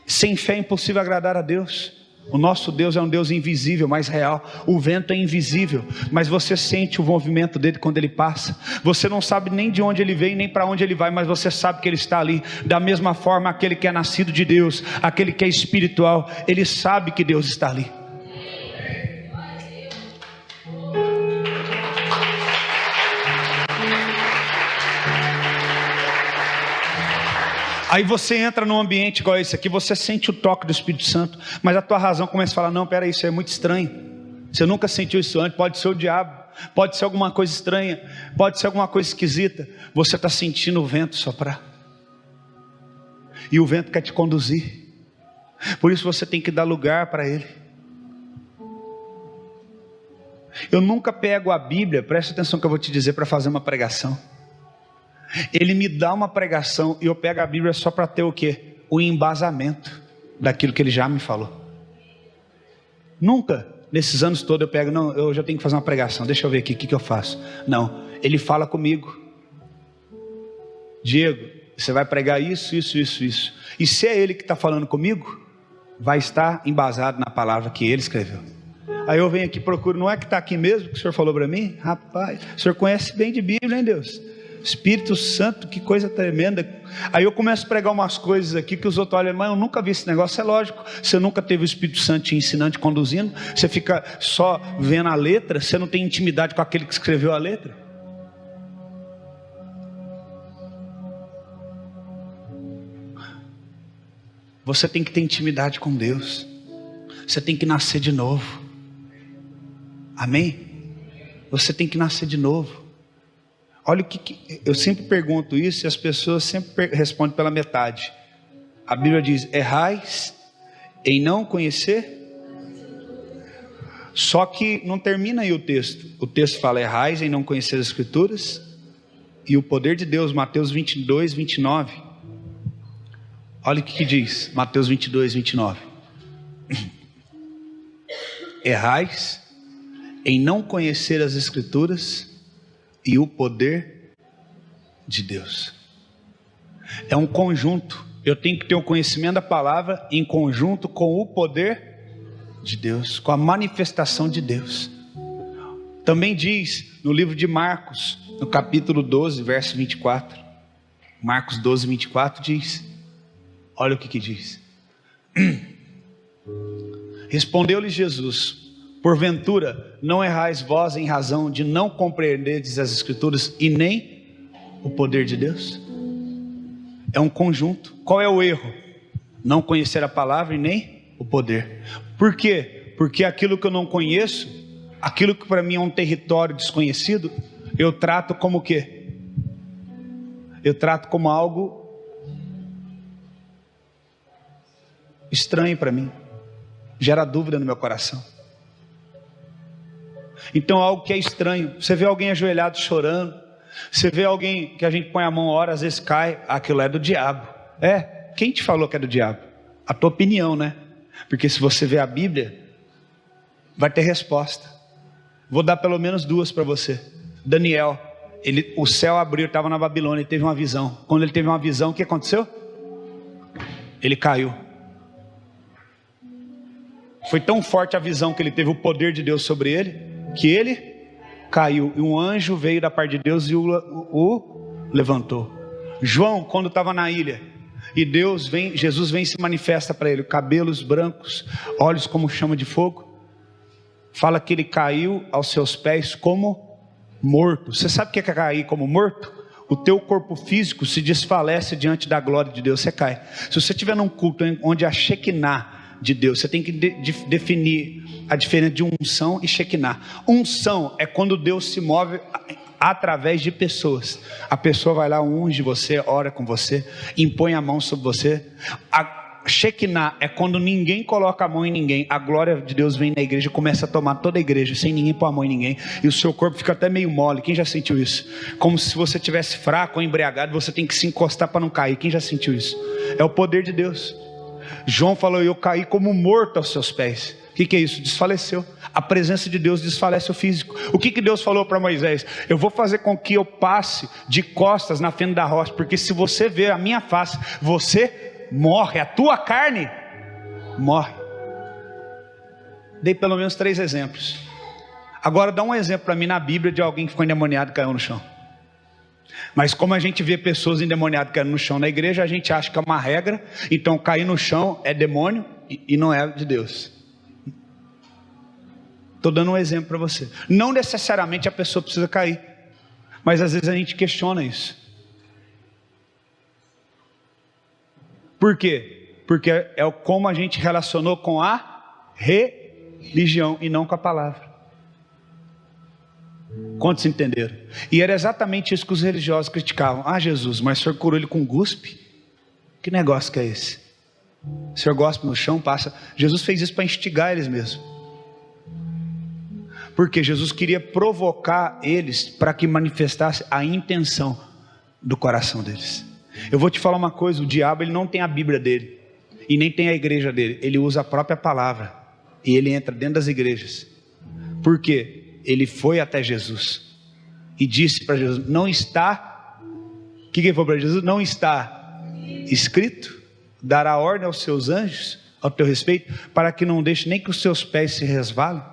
Sem fé é impossível agradar a Deus. O nosso Deus é um Deus invisível, mas real. O vento é invisível, mas você sente o movimento dele quando ele passa. Você não sabe nem de onde ele vem, nem para onde ele vai, mas você sabe que ele está ali. Da mesma forma, aquele que é nascido de Deus, aquele que é espiritual, ele sabe que Deus está ali. Aí você entra num ambiente igual esse aqui, você sente o toque do Espírito Santo, mas a tua razão começa a falar: não, peraí, isso é muito estranho. Você nunca sentiu isso antes. Pode ser o diabo, pode ser alguma coisa estranha, pode ser alguma coisa esquisita. Você está sentindo o vento soprar, e o vento quer te conduzir. Por isso você tem que dar lugar para ele. Eu nunca pego a Bíblia, presta atenção que eu vou te dizer, para fazer uma pregação. Ele me dá uma pregação e eu pego a Bíblia só para ter o quê? O embasamento daquilo que ele já me falou. Nunca, nesses anos todos, eu pego: não, eu já tenho que fazer uma pregação, deixa eu ver aqui, o que eu faço? Não, ele fala comigo: Diego, você vai pregar isso. E se é ele que está falando comigo, vai estar embasado na palavra que ele escreveu. Aí eu venho aqui, procuro: não é que está aqui mesmo que o senhor falou para mim? Rapaz, o senhor conhece bem de Bíblia, hein, Deus? Espírito Santo, que coisa tremenda. Aí eu começo a pregar umas coisas aqui que os outros olham: mas eu nunca vi esse negócio. É lógico, você nunca teve o Espírito Santo te ensinando, te conduzindo. Você fica só vendo a letra, você não tem intimidade com aquele que escreveu a letra. Você tem que ter intimidade com Deus. Você tem que nascer de novo. Amém? Você tem que nascer de novo. Olha o que eu sempre pergunto isso e as pessoas sempre respondem pela metade. A Bíblia diz: errais em não conhecer. Só que não termina aí o texto. O texto fala: errais em não conhecer as Escrituras e o poder de Deus. Mateus 22, 29. Olha o que diz Mateus 22, 29. Errais em não conhecer as Escrituras e o poder de Deus. É um conjunto. Eu tenho que ter o conhecimento da palavra em conjunto com o poder de Deus, com a manifestação de Deus. Também diz no livro de Marcos, no capítulo 12, verso 24. Marcos 12, 24 diz: olha o que diz. Respondeu-lhe Jesus: porventura não errais vós em razão de não compreenderdes as Escrituras e nem o poder de Deus? É um conjunto. Qual é o erro? Não conhecer a palavra e nem o poder. Por quê? Porque aquilo que eu não conheço, aquilo que para mim é um território desconhecido, eu trato como o quê? Eu trato como algo estranho para mim, gera dúvida no meu coração. Então algo que é estranho, você vê alguém ajoelhado chorando, você vê alguém que a gente põe a mão, ora, às vezes cai, aquilo é do diabo. Quem te falou que é do diabo? A tua opinião, né? Porque se você vê a Bíblia, vai ter resposta. Vou dar pelo menos duas para você. Daniel, o céu abriu, estava na Babilônia, ele teve uma visão. Quando ele teve uma visão, o que aconteceu? Ele caiu. Foi tão forte a visão que ele teve, o poder de Deus sobre ele, que ele caiu. E um anjo veio da parte de Deus e o levantou. João, quando estava na ilha, e Jesus vem e se manifesta para ele, cabelos brancos, olhos como chama de fogo. Fala que ele caiu aos seus pés como morto. Você sabe o que é cair como morto? O teu corpo físico se desfalece diante da glória de Deus, você cai. Se você estiver num culto onde a Shekinah de Deus, você tem que definir a diferença de unção e Shekinah. Unção é quando Deus se move através de pessoas. A pessoa vai lá, unge você, ora com você, impõe a mão sobre você. A Shekinah é quando ninguém coloca a mão em ninguém. A glória de Deus vem na igreja e começa a tomar toda a igreja, sem ninguém pôr a mão em ninguém. E o seu corpo fica até meio mole. Quem já sentiu isso? Como se você estivesse fraco ou embriagado, você tem que se encostar para não cair. Quem já sentiu isso? É o poder de Deus. João falou, eu caí como morto aos seus pés. O que é isso? Desfaleceu. A presença de Deus desfalece o físico. O que Deus falou para Moisés? Eu vou fazer com que eu passe de costas na fenda da rocha, porque se você ver a minha face, você morre, a tua carne morre. Dei pelo menos 3 exemplos. Agora dá um exemplo para mim na Bíblia de alguém que ficou endemoniado e caiu no chão. Mas como a gente vê pessoas endemoniadas caindo no chão na igreja, a gente acha que é uma regra. Então cair no chão é demônio e não é de Deus. Estou dando um exemplo para você. Não necessariamente a pessoa precisa cair, mas às vezes a gente questiona isso. Por quê? Porque é como a gente relacionou com a religião e não com a palavra. Quantos entenderam? E era exatamente isso que os religiosos criticavam. Ah, Jesus, mas o senhor curou ele com guspe? Que negócio que é esse? O senhor gospe no chão, passa. Jesus fez isso para instigar eles mesmos. Porque Jesus queria provocar eles para que manifestasse a intenção do coração deles. Eu vou te falar uma coisa, o diabo ele não tem a Bíblia dele e nem tem a igreja dele, ele usa a própria palavra e ele entra dentro das igrejas. Por quê? Ele foi até Jesus e disse para Jesus, não está, o que ele falou para Jesus? Não está escrito, dará ordem aos seus anjos ao teu respeito, para que não deixe nem que os seus pés se resvalem.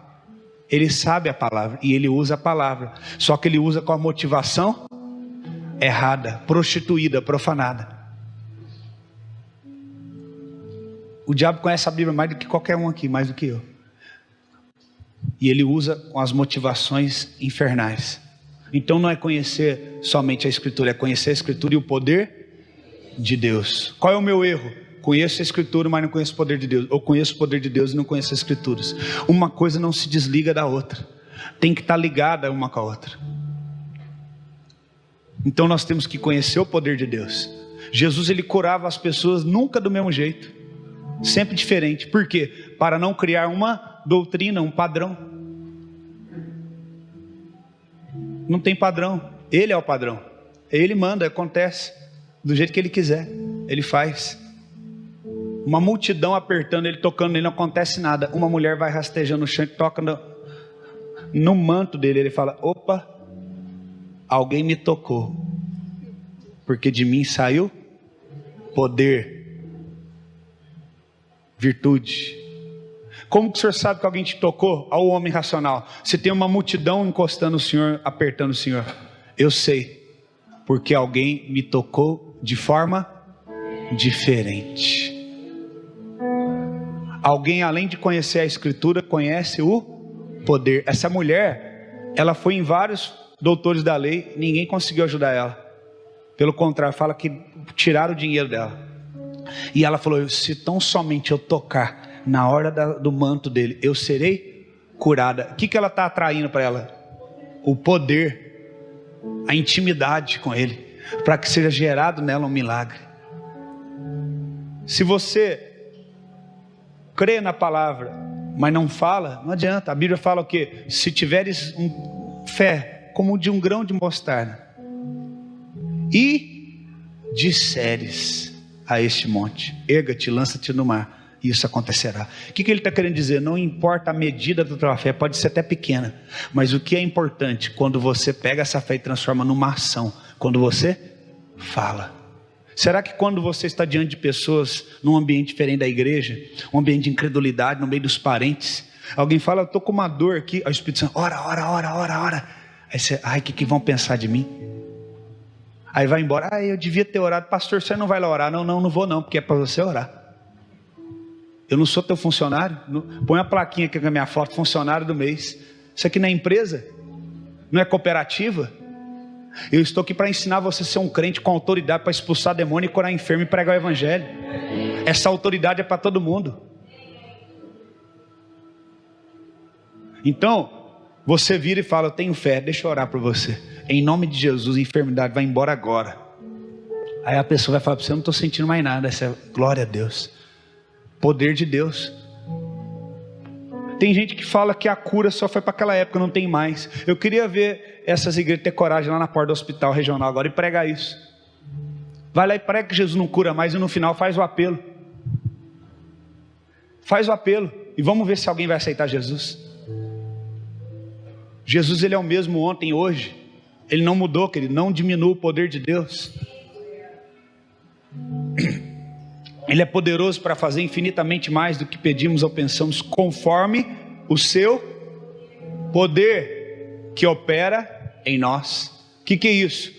Ele sabe a palavra e ele usa a palavra, só que ele usa com a motivação errada, prostituída, profanada. O diabo conhece a Bíblia mais do que qualquer um aqui, mais do que eu. E ele usa com as motivações infernais. Então não é conhecer somente a Escritura, é conhecer a Escritura e o poder de Deus. Qual é o meu erro? Conheço a Escritura, mas não conheço o poder de Deus. Ou conheço o poder de Deus e não conheço as Escrituras. Uma coisa não se desliga da outra. Tem que estar ligada uma com a outra. Então nós temos que conhecer o poder de Deus. Jesus ele curava as pessoas nunca do mesmo jeito. Sempre diferente. Por quê? Para não criar uma doutrina, um padrão. Não tem padrão. Ele é o padrão. Ele manda, acontece. Do jeito que ele quiser. Ele faz. Uma multidão apertando ele, tocando nele, não acontece nada. Uma mulher vai rastejando no chão e toca no manto dele. Ele fala, opa, alguém me tocou, porque de mim saiu poder, virtude. Como que o senhor sabe que alguém te tocou? Ao homem racional. Se tem uma multidão encostando o senhor, apertando o senhor. Eu sei, porque alguém me tocou de forma diferente. Alguém além de conhecer a Escritura, conhece o poder. Essa mulher, ela foi em vários doutores da lei, ninguém conseguiu ajudar ela. Pelo contrário, fala que tiraram o dinheiro dela. E ela falou, se tão somente eu tocar na hora do manto dele, eu serei curada. O que ela está atraindo para ela? O poder, a intimidade com ele, para que seja gerado nela um milagre. Se você crê na palavra, mas não fala, não adianta. A Bíblia fala o quê? Se tiveres fé como de um grão de mostarda, e disseres a este monte: erga-te, lança-te no mar, e isso acontecerá. O que ele está querendo dizer? Não importa a medida da tua fé, pode ser até pequena, mas o que é importante, quando você pega essa fé e transforma numa ação, quando você fala. Será que quando você está diante de pessoas, num ambiente diferente da igreja, um ambiente de incredulidade, no meio dos parentes, alguém fala: eu estou com uma dor aqui, o Espírito Santo: ora. Aí você: ai, o que vão pensar de mim? Aí vai embora: ai, eu devia ter orado. Pastor, você não vai lá orar? Não vou não, porque é para você orar. Eu não sou teu funcionário. Põe a plaquinha aqui com a minha foto: funcionário do mês. Isso aqui não é empresa? Não é cooperativa? Eu estou aqui para ensinar você a ser um crente com autoridade para expulsar demônio e curar enfermo e pregar o evangelho. Essa autoridade é para todo mundo. Então, você vira e fala: eu tenho fé, deixa eu orar por você. Em nome de Jesus, a enfermidade vai embora agora. Aí a pessoa vai falar para você: eu não estou sentindo mais nada. Essa é glória a Deus. Poder de Deus. Tem gente que fala que a cura só foi para aquela época, não tem mais. Eu queria ver essas igrejas ter coragem lá na porta do hospital regional agora e pregar isso. Vai lá e prega que Jesus não cura mais, e no final faz o apelo. Faz o apelo e vamos ver se alguém vai aceitar Jesus. Jesus, ele é o mesmo ontem e hoje. Ele não mudou, querido. Não diminua o poder de Deus. Ele é poderoso para fazer infinitamente mais do que pedimos ou pensamos, conforme o seu poder que opera em nós. O que é isso?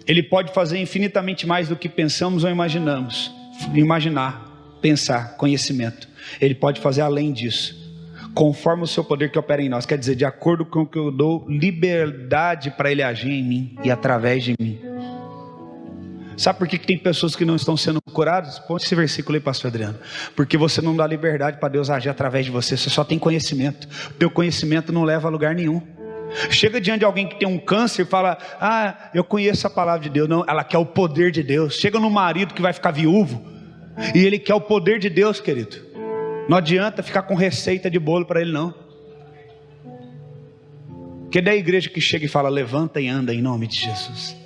Ele pode fazer infinitamente mais do que pensamos ou imaginamos. Imaginar, pensar, conhecimento. Ele pode fazer além disso, conforme o seu poder que opera em nós. Quer dizer, de acordo com o que eu dou liberdade para ele agir em mim e através de mim. Sabe por que tem pessoas que não estão sendo curadas? Põe esse versículo aí, pastor Adriano. Porque você não dá liberdade para Deus agir através de você. Você só tem conhecimento. O teu conhecimento não leva a lugar nenhum. Chega diante de alguém que tem um câncer e fala: ah, eu conheço a palavra de Deus. Não, ela quer o poder de Deus. Chega no marido que vai ficar viúvo e ele quer o poder de Deus, querido. Não adianta ficar com receita de bolo para ele, não. Que é da igreja que chega e fala: levanta e anda em nome de Jesus.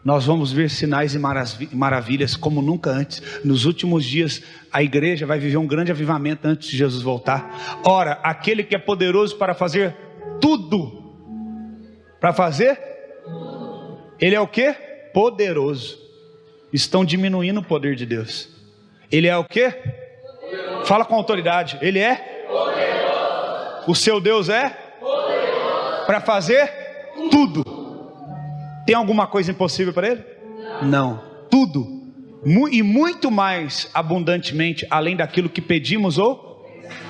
Nós vamos ver sinais e maravilhas como nunca antes. Nos últimos dias, a igreja vai viver um grande avivamento antes de Jesus voltar. Ora, aquele que é poderoso para fazer tudo. Para fazer? Ele é o quê? Poderoso. Estão diminuindo o poder de Deus. Ele é o quê? Poderoso. Fala com autoridade. Ele é? Poderoso. O seu Deus é? Poderoso. Para fazer tudo. Tem alguma coisa impossível para ele? Não. Tudo. E muito mais abundantemente, além daquilo que pedimos ou...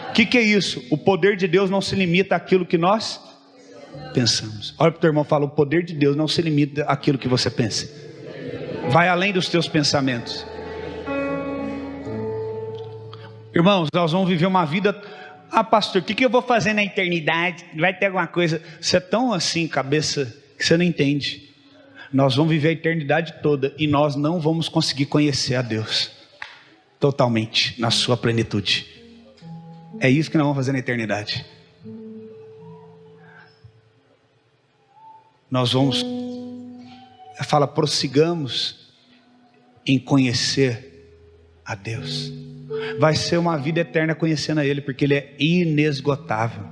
O que é isso? O poder de Deus não se limita àquilo que nós pensamos. Olha para o teu irmão e fala: o poder de Deus não se limita àquilo que você pensa. Vai além dos teus pensamentos. Irmãos, nós vamos viver uma vida... Ah, pastor, o que eu vou fazer na eternidade? Vai ter alguma coisa... Você é tão assim, cabeça, que você não entende. Nós vamos viver a eternidade toda e nós não vamos conseguir conhecer a Deus totalmente, na sua plenitude. É isso que nós vamos fazer na eternidade. Nós vamos... Fala: prossigamos em conhecer a Deus. Vai ser uma vida eterna conhecendo a Ele, porque Ele é inesgotável.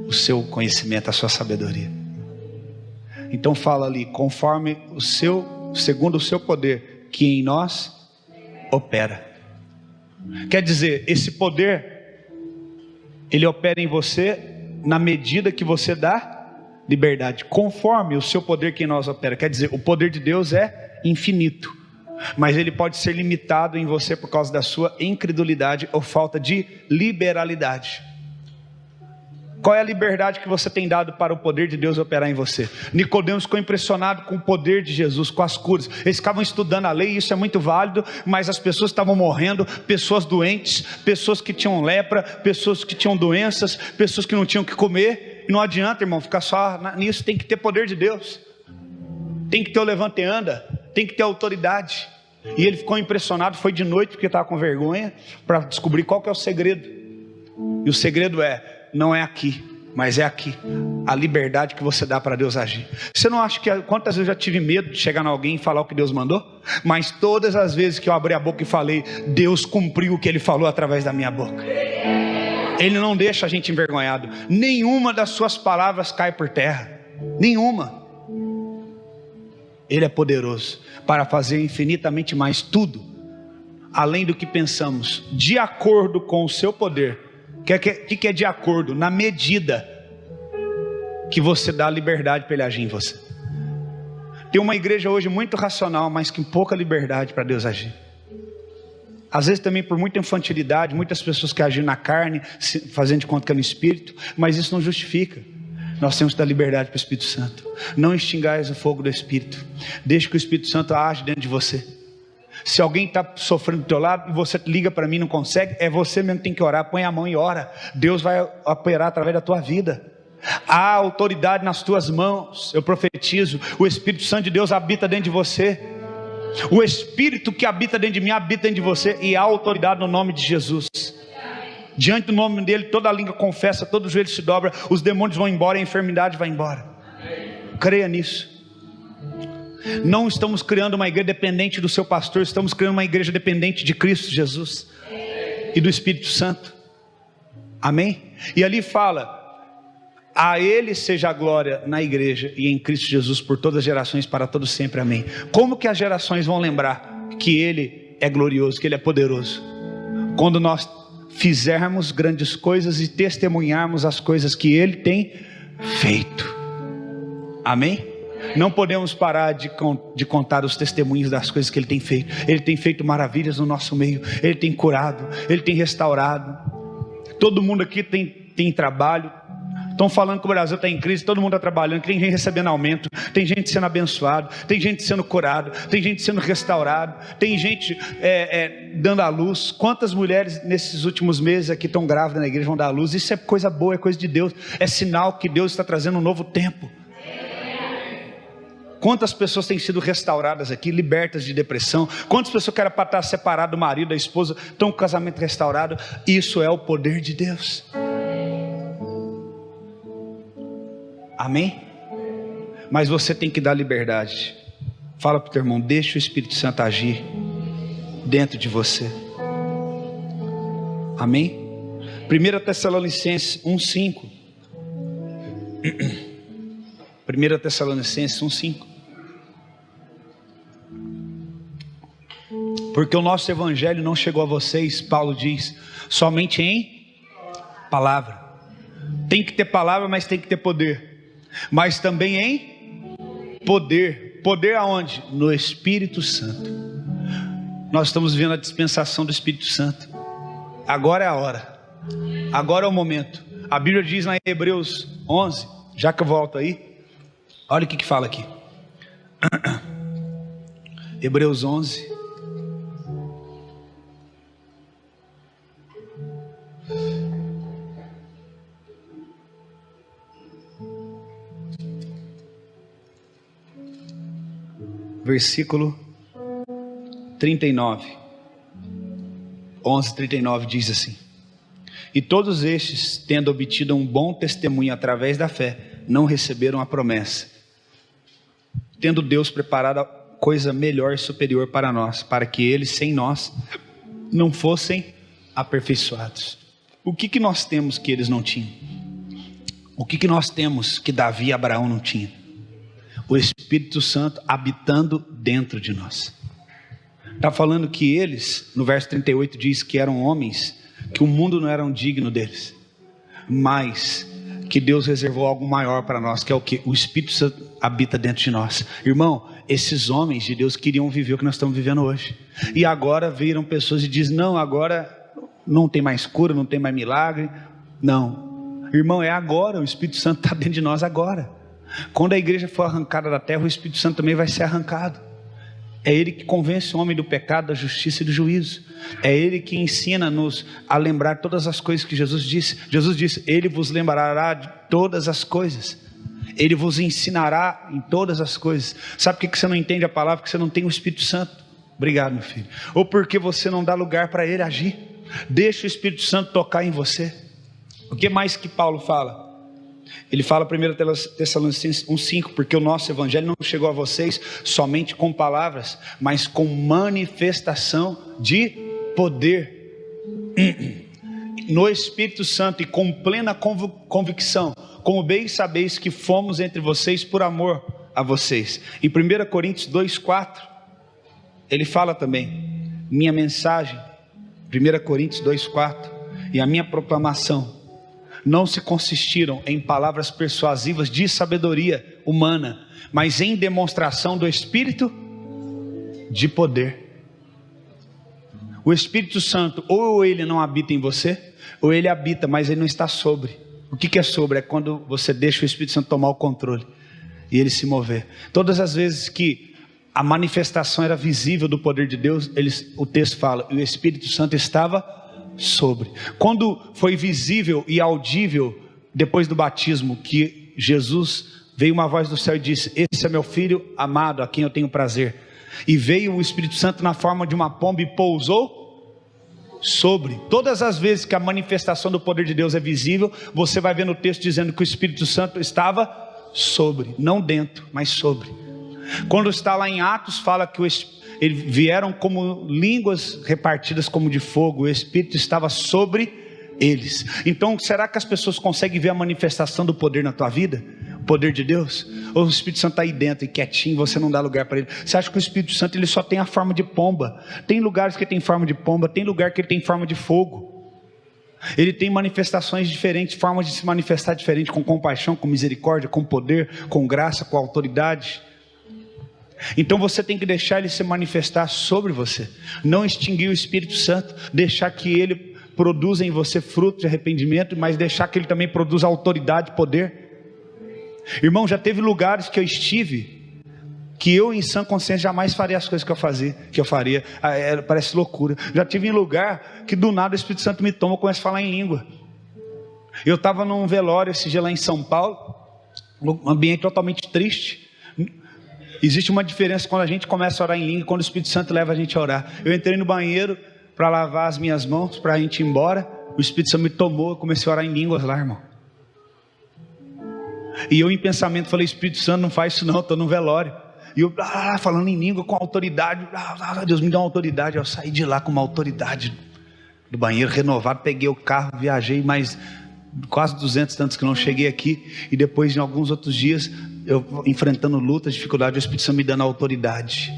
O seu conhecimento, a sua sabedoria. Então fala ali: conforme o seu, segundo o seu poder que em nós opera. Quer dizer, esse poder, ele opera em você na medida que você dá liberdade, conforme o seu poder que em nós opera. Quer dizer, o poder de Deus é infinito, mas ele pode ser limitado em você por causa da sua incredulidade ou falta de liberalidade. Qual é a liberdade que você tem dado para o poder de Deus operar em você? Nicodemos ficou impressionado com o poder de Jesus, com as curas. Eles ficavam estudando a lei, isso é muito válido, mas as pessoas estavam morrendo, pessoas doentes, pessoas que tinham lepra, pessoas que tinham doenças, pessoas que não tinham o que comer. E não adianta, irmão, ficar só nisso. Tem que ter poder de Deus. Tem que ter o levante e anda. Tem que ter autoridade. E ele ficou impressionado, foi de noite porque estava com vergonha, para descobrir qual que é o segredo. E o segredo não é aqui, mas é aqui. A liberdade que você dá para Deus agir. Você não acha que quantas vezes eu já tive medo de chegar em alguém e falar o que Deus mandou? Mas todas as vezes que eu abri a boca e falei, Deus cumpriu o que Ele falou através da minha boca. Ele não deixa a gente envergonhado. Nenhuma das suas palavras cai por terra. Nenhuma. Ele é poderoso para fazer infinitamente mais tudo, além do que pensamos, de acordo com o seu poder. O que é de acordo? Na medida que você dá liberdade para Ele agir em você. Tem uma igreja hoje muito racional, mas com pouca liberdade para Deus agir. Às vezes também por muita infantilidade, muitas pessoas que agem na carne, fazendo de conta que é no Espírito, mas isso não justifica. Nós temos que dar liberdade para o Espírito Santo. Não extingais o fogo do Espírito. Deixe que o Espírito Santo age dentro de você. Se alguém está sofrendo do teu lado e você liga para mim e não consegue, é você mesmo que tem que orar. Põe a mão e ora. Deus vai operar através da tua vida. Há autoridade nas tuas mãos. Eu profetizo, o Espírito Santo de Deus habita dentro de você. O Espírito que habita dentro de mim habita dentro de você. E há autoridade no nome de Jesus. Diante do nome dele, toda a língua confessa, todo o joelho se dobra, os demônios vão embora, a enfermidade vai embora. Creia nisso. Não estamos criando uma igreja dependente do seu pastor, estamos criando uma igreja dependente de Cristo Jesus e do Espírito Santo. Amém? E ali fala, a Ele seja a glória na igreja e em Cristo Jesus por todas as gerações, para todos sempre. Amém. Como que as gerações vão lembrar que Ele é glorioso, que Ele é poderoso? Quando nós fizermos grandes coisas e testemunharmos as coisas que Ele tem feito. Amém? Não podemos parar de contar os testemunhos das coisas que Ele tem feito. Ele tem feito maravilhas no nosso meio. Ele tem curado, Ele tem restaurado. Todo mundo aqui tem trabalho. Estão falando que o Brasil está em crise, todo mundo está trabalhando, tem gente recebendo aumento, tem gente sendo abençoado, tem gente sendo curado, tem gente sendo restaurado, tem gente dando à luz. Quantas mulheres nesses últimos meses aqui estão grávidas na igreja, vão dar à luz? Isso é coisa boa, é coisa de Deus, é sinal que Deus está trazendo um novo tempo. Quantas pessoas têm sido restauradas aqui, libertas de depressão? Quantas pessoas que eram para estar separadas do marido, da esposa, estão com o casamento restaurado? Isso é o poder de Deus. Amém? Mas você tem que dar liberdade. Fala para o teu irmão, deixa o Espírito Santo agir dentro de você. Amém? 1 Tessalonicenses 1,5. 1 Tessalonicenses 1,5. Porque o nosso evangelho não chegou a vocês, Paulo diz, somente em palavra. Tem que ter palavra, mas tem que ter poder. Mas também em poder. Poder aonde? No Espírito Santo. Nós estamos vivendo a dispensação do Espírito Santo. Agora é a hora. Agora é o momento. A Bíblia diz lá em Hebreus 11, já que eu volto aí, olha o que fala aqui. Hebreus 11. Versículo 39. 11:39 diz assim: e todos estes, tendo obtido um bom testemunho através da fé, não receberam a promessa, tendo Deus preparado a coisa melhor e superior para nós, para que eles sem nós não fossem aperfeiçoados. O que nós temos que eles não tinham? O que nós temos que Davi e Abraão não tinham? O Espírito Santo habitando dentro de nós. Está falando que eles, no verso 38 diz que eram homens, que o mundo não era digno deles, mas que Deus reservou algo maior para nós, que é o que? O Espírito Santo habita dentro de nós. Irmão, esses homens de Deus queriam viver o que nós estamos vivendo hoje, e agora viram pessoas e dizem, não, agora não tem mais cura, não tem mais milagre. Não, irmão, é agora, o Espírito Santo está dentro de nós agora. Quando a igreja for arrancada da terra, o Espírito Santo também vai ser arrancado. É Ele que convence o homem do pecado, da justiça e do juízo. É Ele que ensina-nos a lembrar todas as coisas que Jesus disse. Jesus disse, Ele vos lembrará de todas as coisas. Ele vos ensinará em todas as coisas. Sabe por que você não entende a palavra? Porque você não tem o Espírito Santo. Obrigado, meu filho. Ou porque você não dá lugar para ele agir. Deixa o Espírito Santo tocar em você. O que mais que Paulo fala? Ele fala 1 Tessalonicenses 1,5, porque o nosso evangelho não chegou a vocês somente com palavras, mas com manifestação de poder no Espírito Santo e com plena convicção, como bem sabeis que fomos entre vocês por amor a vocês. Em 1 Coríntios 2,4 ele fala também, minha mensagem, 1 Coríntios 2,4, e a minha proclamação não se consistiram em palavras persuasivas de sabedoria humana, mas em demonstração do Espírito de poder. O Espírito Santo, ou ele não habita em você, ou ele habita, mas ele não está sobre. O que é sobre? É quando você deixa o Espírito Santo tomar o controle e ele se mover. Todas as vezes que a manifestação era visível do poder de Deus, o texto fala, e o Espírito Santo estava sobre. Quando foi visível e audível depois do batismo que Jesus, veio uma voz do céu e disse, esse é meu filho amado, a quem eu tenho prazer. E veio o Espírito Santo na forma de uma pomba e pousou sobre. Todas as vezes que a manifestação do poder de Deus é visível, você vai ver no texto dizendo que o Espírito Santo estava sobre, não dentro, mas sobre. Quando está lá em Atos, fala que eles vieram como línguas repartidas como de fogo, o Espírito estava sobre eles. Então, será que as pessoas conseguem ver a manifestação do poder na tua vida? O poder de Deus? Ou o Espírito Santo está aí dentro e quietinho, você não dá lugar para ele? Você acha que o Espírito Santo ele só tem a forma de pomba? Tem lugares que ele tem forma de pomba, tem lugar que ele tem forma de fogo. Ele tem manifestações diferentes, formas de se manifestar diferentes, com compaixão, com misericórdia, com poder, com graça, com autoridade. Então você tem que deixar ele se manifestar sobre você, não extinguir o Espírito Santo, deixar que ele produza em você fruto de arrependimento, mas deixar que ele também produza autoridade, poder. Irmão, já teve lugares que eu estive, que eu em sã consciência jamais faria as coisas que eu faria, parece loucura. Já tive em lugar que do nada o Espírito Santo me toma e começa a falar em língua. Eu estava num velório esse dia lá em São Paulo, um ambiente totalmente triste. Existe uma diferença quando a gente começa a orar em língua e quando o Espírito Santo leva a gente a orar. Eu entrei no banheiro para lavar as minhas mãos, para a gente ir embora. O Espírito Santo me tomou, eu comecei a orar em línguas lá, irmão. E eu em pensamento falei, Espírito Santo, não faz isso não, estou no velório. E eu falando em língua com autoridade, Deus me dá uma autoridade. Eu saí de lá com uma autoridade do banheiro renovado, peguei o carro, viajei mais quase 200 tantos que não cheguei aqui. E depois de alguns outros dias, eu enfrentando lutas, dificuldades, o Espírito Santo me dando autoridade.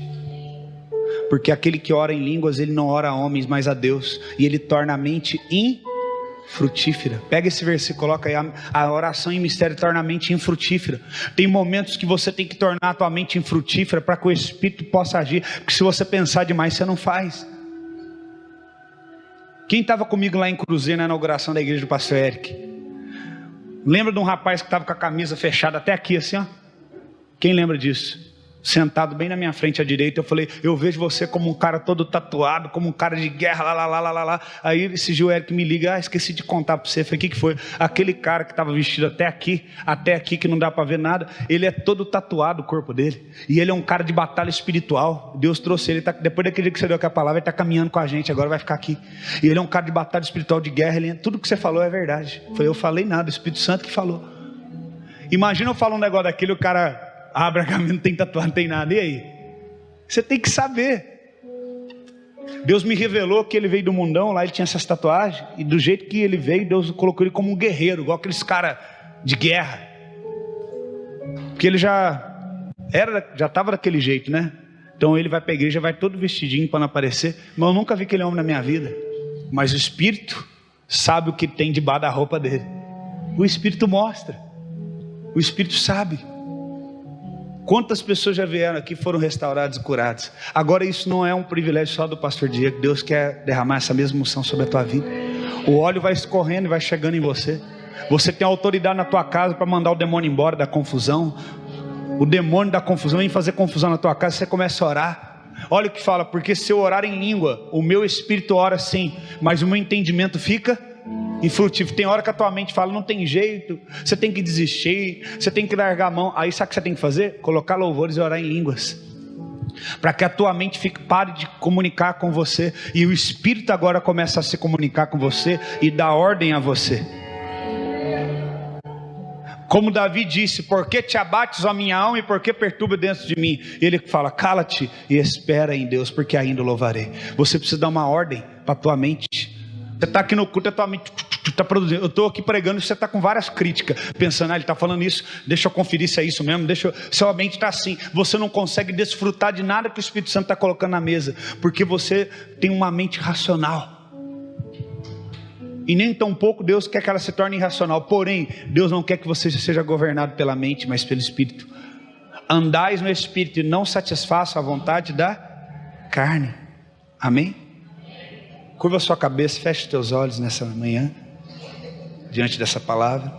Porque aquele que ora em línguas, ele não ora a homens, mas a Deus. E ele torna a mente infrutífera. Pega esse versículo, coloca aí, a oração em mistério torna a mente infrutífera. Tem momentos que você tem que tornar a tua mente infrutífera para que o Espírito possa agir. Porque se você pensar demais, você não faz. Quem estava comigo lá em Cruzeiro na inauguração da igreja do pastor Eric? Lembra de um rapaz que estava com a camisa fechada até aqui assim, ó? Quem lembra disso? Sentado bem na minha frente à direita, eu falei, eu vejo você como um cara todo tatuado, como um cara de guerra, lá. Aí esse Gil Eric me liga, esqueci de contar para você. Eu falei, o que foi? Aquele cara que estava vestido até aqui, que não dá para ver nada, ele é todo tatuado o corpo dele, e ele é um cara de batalha espiritual. Deus trouxe ele, depois daquele dia que você deu aquela palavra, ele está caminhando com a gente, agora vai ficar aqui. E ele é um cara de batalha espiritual, de guerra, tudo que você falou é verdade. Eu falei nada, o Espírito Santo que falou. Imagina eu falar um negócio daquele, o cara abre a camisa, não tem tatuagem, não tem nada, e aí? Você tem que saber. Deus me revelou que ele veio do mundão, lá ele tinha essas tatuagens, e do jeito que ele veio, Deus colocou ele como um guerreiro, igual aqueles caras de guerra, porque ele já estava daquele jeito, né? Então ele vai para a igreja, vai todo vestidinho para não aparecer, mas eu nunca vi aquele homem na minha vida. Mas o Espírito sabe o que tem debaixo da roupa dele. O Espírito mostra, o Espírito sabe. Quantas pessoas já vieram aqui, foram restauradas e curadas? Agora isso não é um privilégio só do pastor Diego. Deus quer derramar essa mesma unção sobre a tua vida. O óleo vai escorrendo e vai chegando em você. Você tem autoridade na tua casa para mandar o demônio embora da confusão. O demônio da confusão vem fazer confusão na tua casa, você começa a orar. Olha o que fala, porque se eu orar em língua, o meu espírito ora sim, mas o meu entendimento fica infrutífero. Tem hora que a tua mente fala, não tem jeito, você tem que desistir, você tem que largar a mão. Aí sabe o que você tem que fazer? Colocar louvores e orar em línguas. para que a tua mente pare de comunicar com você, e o Espírito agora começa a se comunicar com você e dar ordem a você. Como Davi disse: por que te abates, ó minha alma, e por que perturba dentro de mim? Ele fala: cala-te e espera em Deus, porque ainda o louvarei. Você precisa dar uma ordem para a tua mente. Você está aqui no culto, a tua mente está produzindo. Eu estou aqui pregando e você está com várias críticas, pensando: ele está falando isso, deixa eu conferir se é isso mesmo, sua mente está assim. Você não consegue desfrutar de nada que o Espírito Santo está colocando na mesa, porque você tem uma mente racional. E nem tão pouco Deus quer que ela se torne irracional. Porém, Deus não quer que você seja governado pela mente, mas pelo Espírito. Andais no Espírito e não satisfaça a vontade da carne. Amém? Curva a sua cabeça, feche os teus olhos nessa manhã, diante dessa palavra.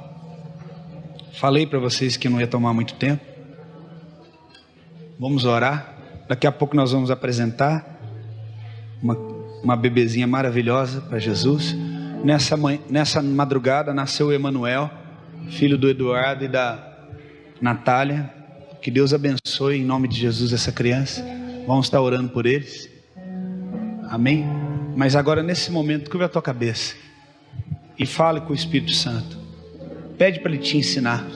Falei para vocês que não ia tomar muito tempo. Vamos orar. Daqui a pouco nós vamos apresentar uma bebezinha maravilhosa para Jesus. Nessa madrugada nasceu o Emanuel, filho do Eduardo e da Natália. Que Deus abençoe em nome de Jesus essa criança. Vamos estar orando por eles. Amém? Mas agora, nesse momento, curva a tua cabeça e fale com o Espírito Santo. Pede para ele te ensinar.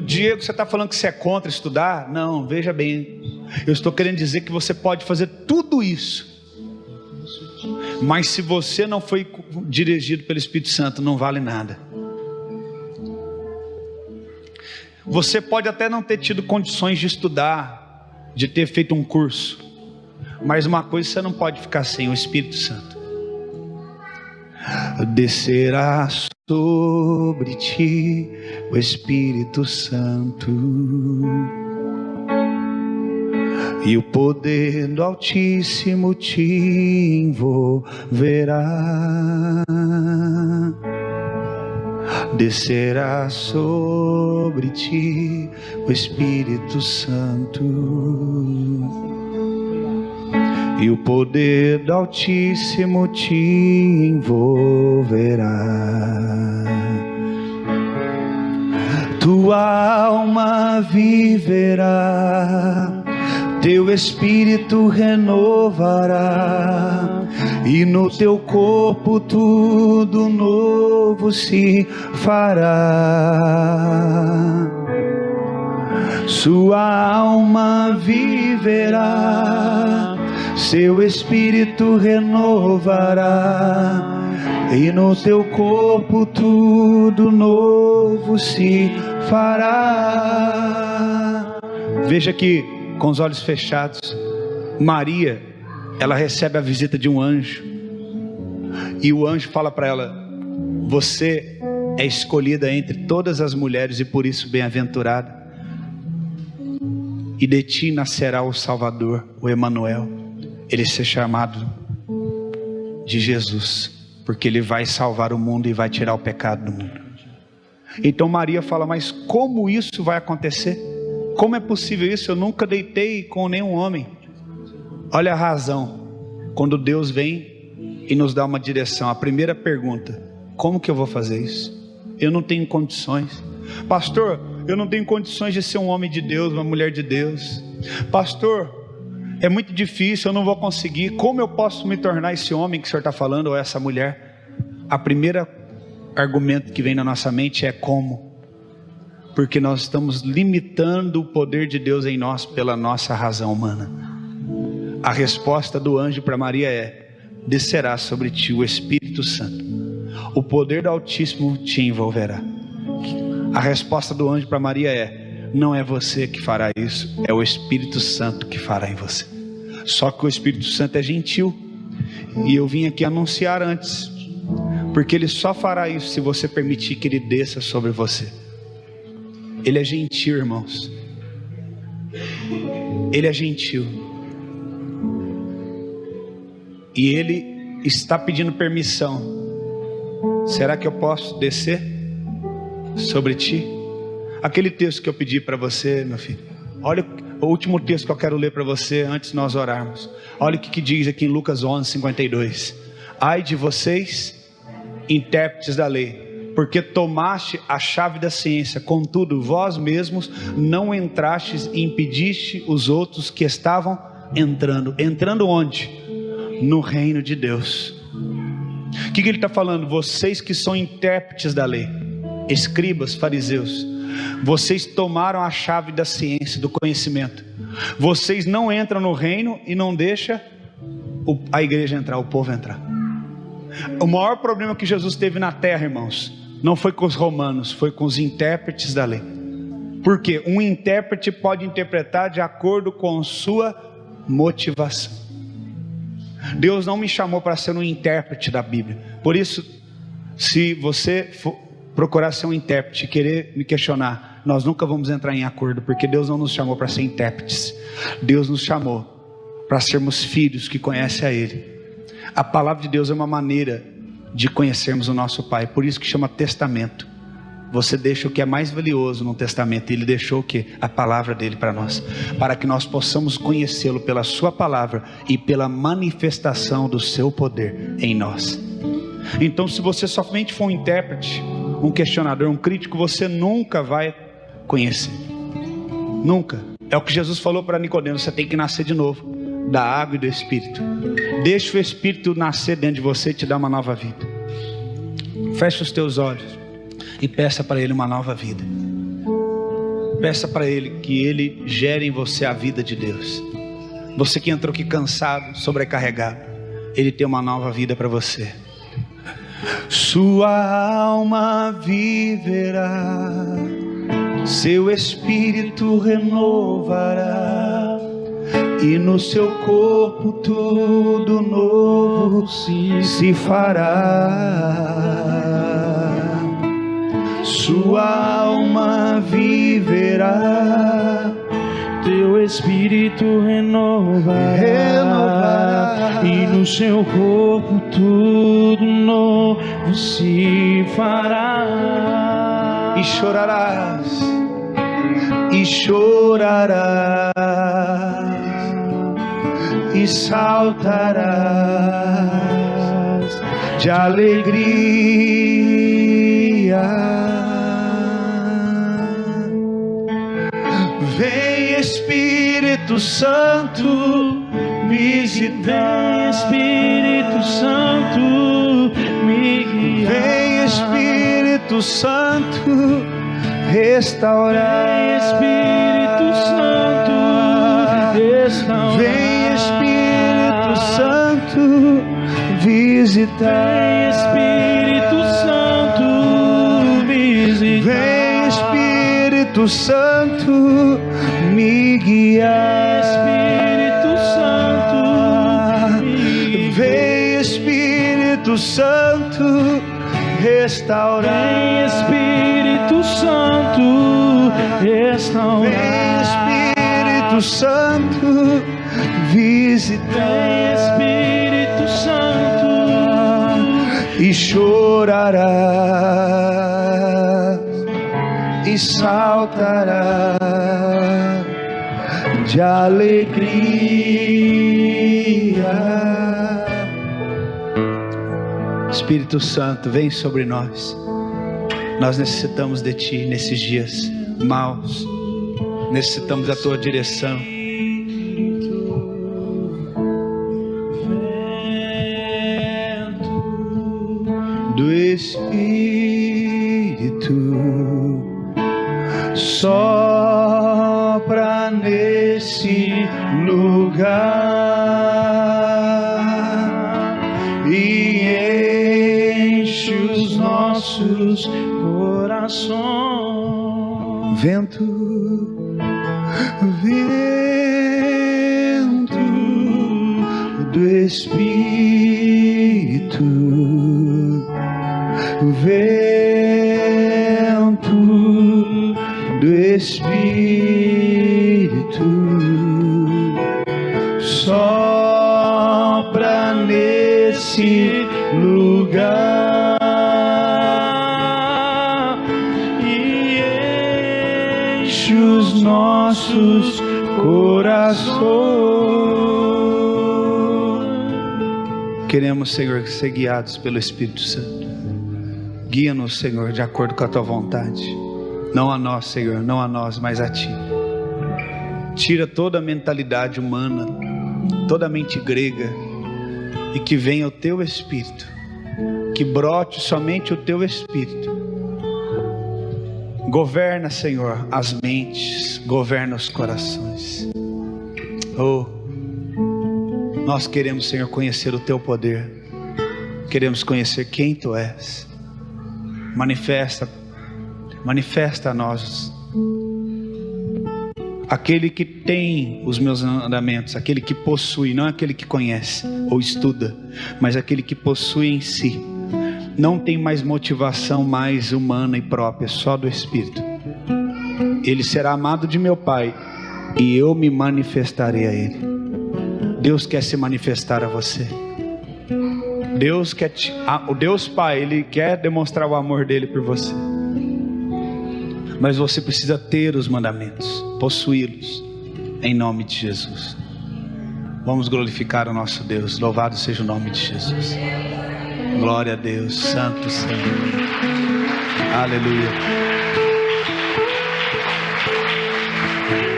Diego, você está falando que você é contra estudar? Não, veja bem, eu estou querendo dizer que você pode fazer tudo isso, mas se você não foi dirigido pelo Espírito Santo, não vale nada. Você pode até não ter tido condições de estudar, de ter feito um curso, mas uma coisa você não pode ficar sem: o Espírito Santo. Descerá sobre ti o Espírito Santo, e o poder do Altíssimo te envolverá. Descerá sobre ti o Espírito Santo, e o poder do Altíssimo te envolverá. Tua alma viverá, teu espírito renovará, e no teu corpo tudo novo se fará. Sua alma viverá, seu espírito renovará, e no teu corpo tudo novo se fará. Veja que, com os olhos fechados, Maria, ela recebe a visita de um anjo, e o anjo fala para ela: você é escolhida entre todas as mulheres e por isso bem-aventurada, e de ti nascerá o Salvador, o Emanuel. Ele ser chamado de Jesus, porque ele vai salvar o mundo e vai tirar o pecado do mundo. Então Maria fala: mas como isso vai acontecer? Como é possível isso? Eu nunca deitei com nenhum homem. Olha a razão. Quando Deus vem e nos dá uma direção, a primeira pergunta: como que eu vou fazer isso? Eu não tenho condições. Pastor, eu não tenho condições de ser um homem de Deus, uma mulher de Deus. Pastor, é muito difícil, eu não vou conseguir. Como eu posso me tornar esse homem que o senhor está falando, ou essa mulher? A primeira argumento que vem na nossa mente é como? Porque nós estamos limitando o poder de Deus em nós pela nossa razão humana. A resposta do anjo para Maria é: descerá sobre ti o Espírito Santo, o poder do Altíssimo te envolverá. A resposta do anjo para Maria é: não é você que fará isso, é o Espírito Santo que fará em você. Só que o Espírito Santo é gentil, e eu vim aqui anunciar antes, porque ele só fará isso se você permitir que ele desça sobre você. Ele é gentil, irmãos. Ele é gentil, e ele está pedindo permissão. Será que eu posso descer sobre ti? Aquele texto que eu pedi para você, meu filho, olha o último texto que eu quero ler para você antes de nós orarmos. Olha o que diz aqui em Lucas 11:52. Ai de vocês, intérpretes da lei, porque tomaste a chave da ciência, contudo vós mesmos não entrastes e impediste os outros que estavam entrando. Entrando onde? No reino de Deus. O que ele está falando? Vocês que são intérpretes da lei, escribas, fariseus, vocês tomaram a chave da ciência, do conhecimento. Vocês não entram no reino e não deixam a igreja entrar, o povo entrar. O maior problema que Jesus teve na terra, irmãos, não foi com os romanos, foi com os intérpretes da lei. Porque um intérprete pode interpretar de acordo com sua motivação. Deus não me chamou para ser um intérprete da Bíblia. Por isso, se você for procurar ser um intérprete e querer me questionar, nós nunca vamos entrar em acordo, porque Deus não nos chamou para ser intérpretes. Deus nos chamou para sermos filhos que conhecem a Ele. A palavra de Deus é uma maneira de conhecermos o nosso Pai, por isso que chama testamento. Você deixa o que é mais valioso no testamento, Ele deixou o que? A palavra dele para nós, para que nós possamos conhecê-lo pela sua palavra e pela manifestação do seu poder em nós. Então, se você somente for um intérprete, um questionador, um crítico, você nunca vai conhecer, nunca. É o que Jesus falou para Nicodemo: você tem que nascer de novo, da água e do Espírito. Deixa o Espírito nascer dentro de você e te dar uma nova vida. Feche os teus olhos e peça para Ele uma nova vida. Peça para Ele que Ele gere em você a vida de Deus. Você que entrou aqui cansado, sobrecarregado, Ele tem uma nova vida para você. Sua alma viverá, seu espírito renovará, e no seu corpo tudo novo se fará. Sua alma viverá, teu espírito renovará, e no seu corpo tudo novo se fará. E chorarás, e chorarás, e saltarás de alegria. Vem Espírito Santo visitar, Espírito Santo me guiar. Vem Espírito Santo restaurar, Espírito Santo restaurar. Vem Espírito Santo visitar, Espírito Santo visitar. Vem Espírito Santo me guiar, Espírito Santo me guiar. Vem Espírito Santo restaurar, vem Espírito Santo restaurar. Vem Espírito Santo visitar, vem Espírito Santo, e chorarás e saltarás de alegria. Espírito Santo, vem sobre nós. Nós necessitamos de Ti nesses dias maus. Necessitamos da Tua direção. Do Espírito sopra nesse lugar e enche os nossos corações. Vento, vento do Espírito, vento do Espírito sopra nesse lugar e enche os nossos corações. Queremos, Senhor, ser guiados pelo Espírito Santo. Guia-nos, Senhor, de acordo com a tua vontade. Não a nós, Senhor, não a nós, mas a ti. Tira toda a mentalidade humana, toda a mente grega, e que venha o teu Espírito, que brote somente o teu Espírito. Governa, Senhor, as mentes, governa os corações. Oh, nós queremos, Senhor, conhecer o teu poder, queremos conhecer quem tu és. Manifesta a nós aquele que tem os meus mandamentos, aquele que possui, não aquele que conhece ou estuda, mas aquele que possui em si. Não tem mais motivação mais humana e própria, só do Espírito. Ele será amado de meu Pai e eu me manifestarei a ele. Deus quer se manifestar a você. O Deus Pai, Ele quer demonstrar o amor dele por você. Mas você precisa ter os mandamentos, possuí-los, em nome de Jesus. Vamos glorificar o nosso Deus. Louvado seja o nome de Jesus. Glória a Deus. Santo Senhor. Aleluia.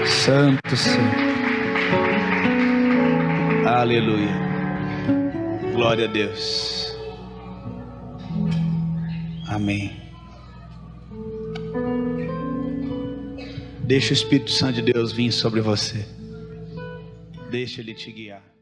Santo Senhor. Aleluia. Glória a Deus. Amém. Deixa o Espírito Santo de Deus vir sobre você. Deixa Ele te guiar.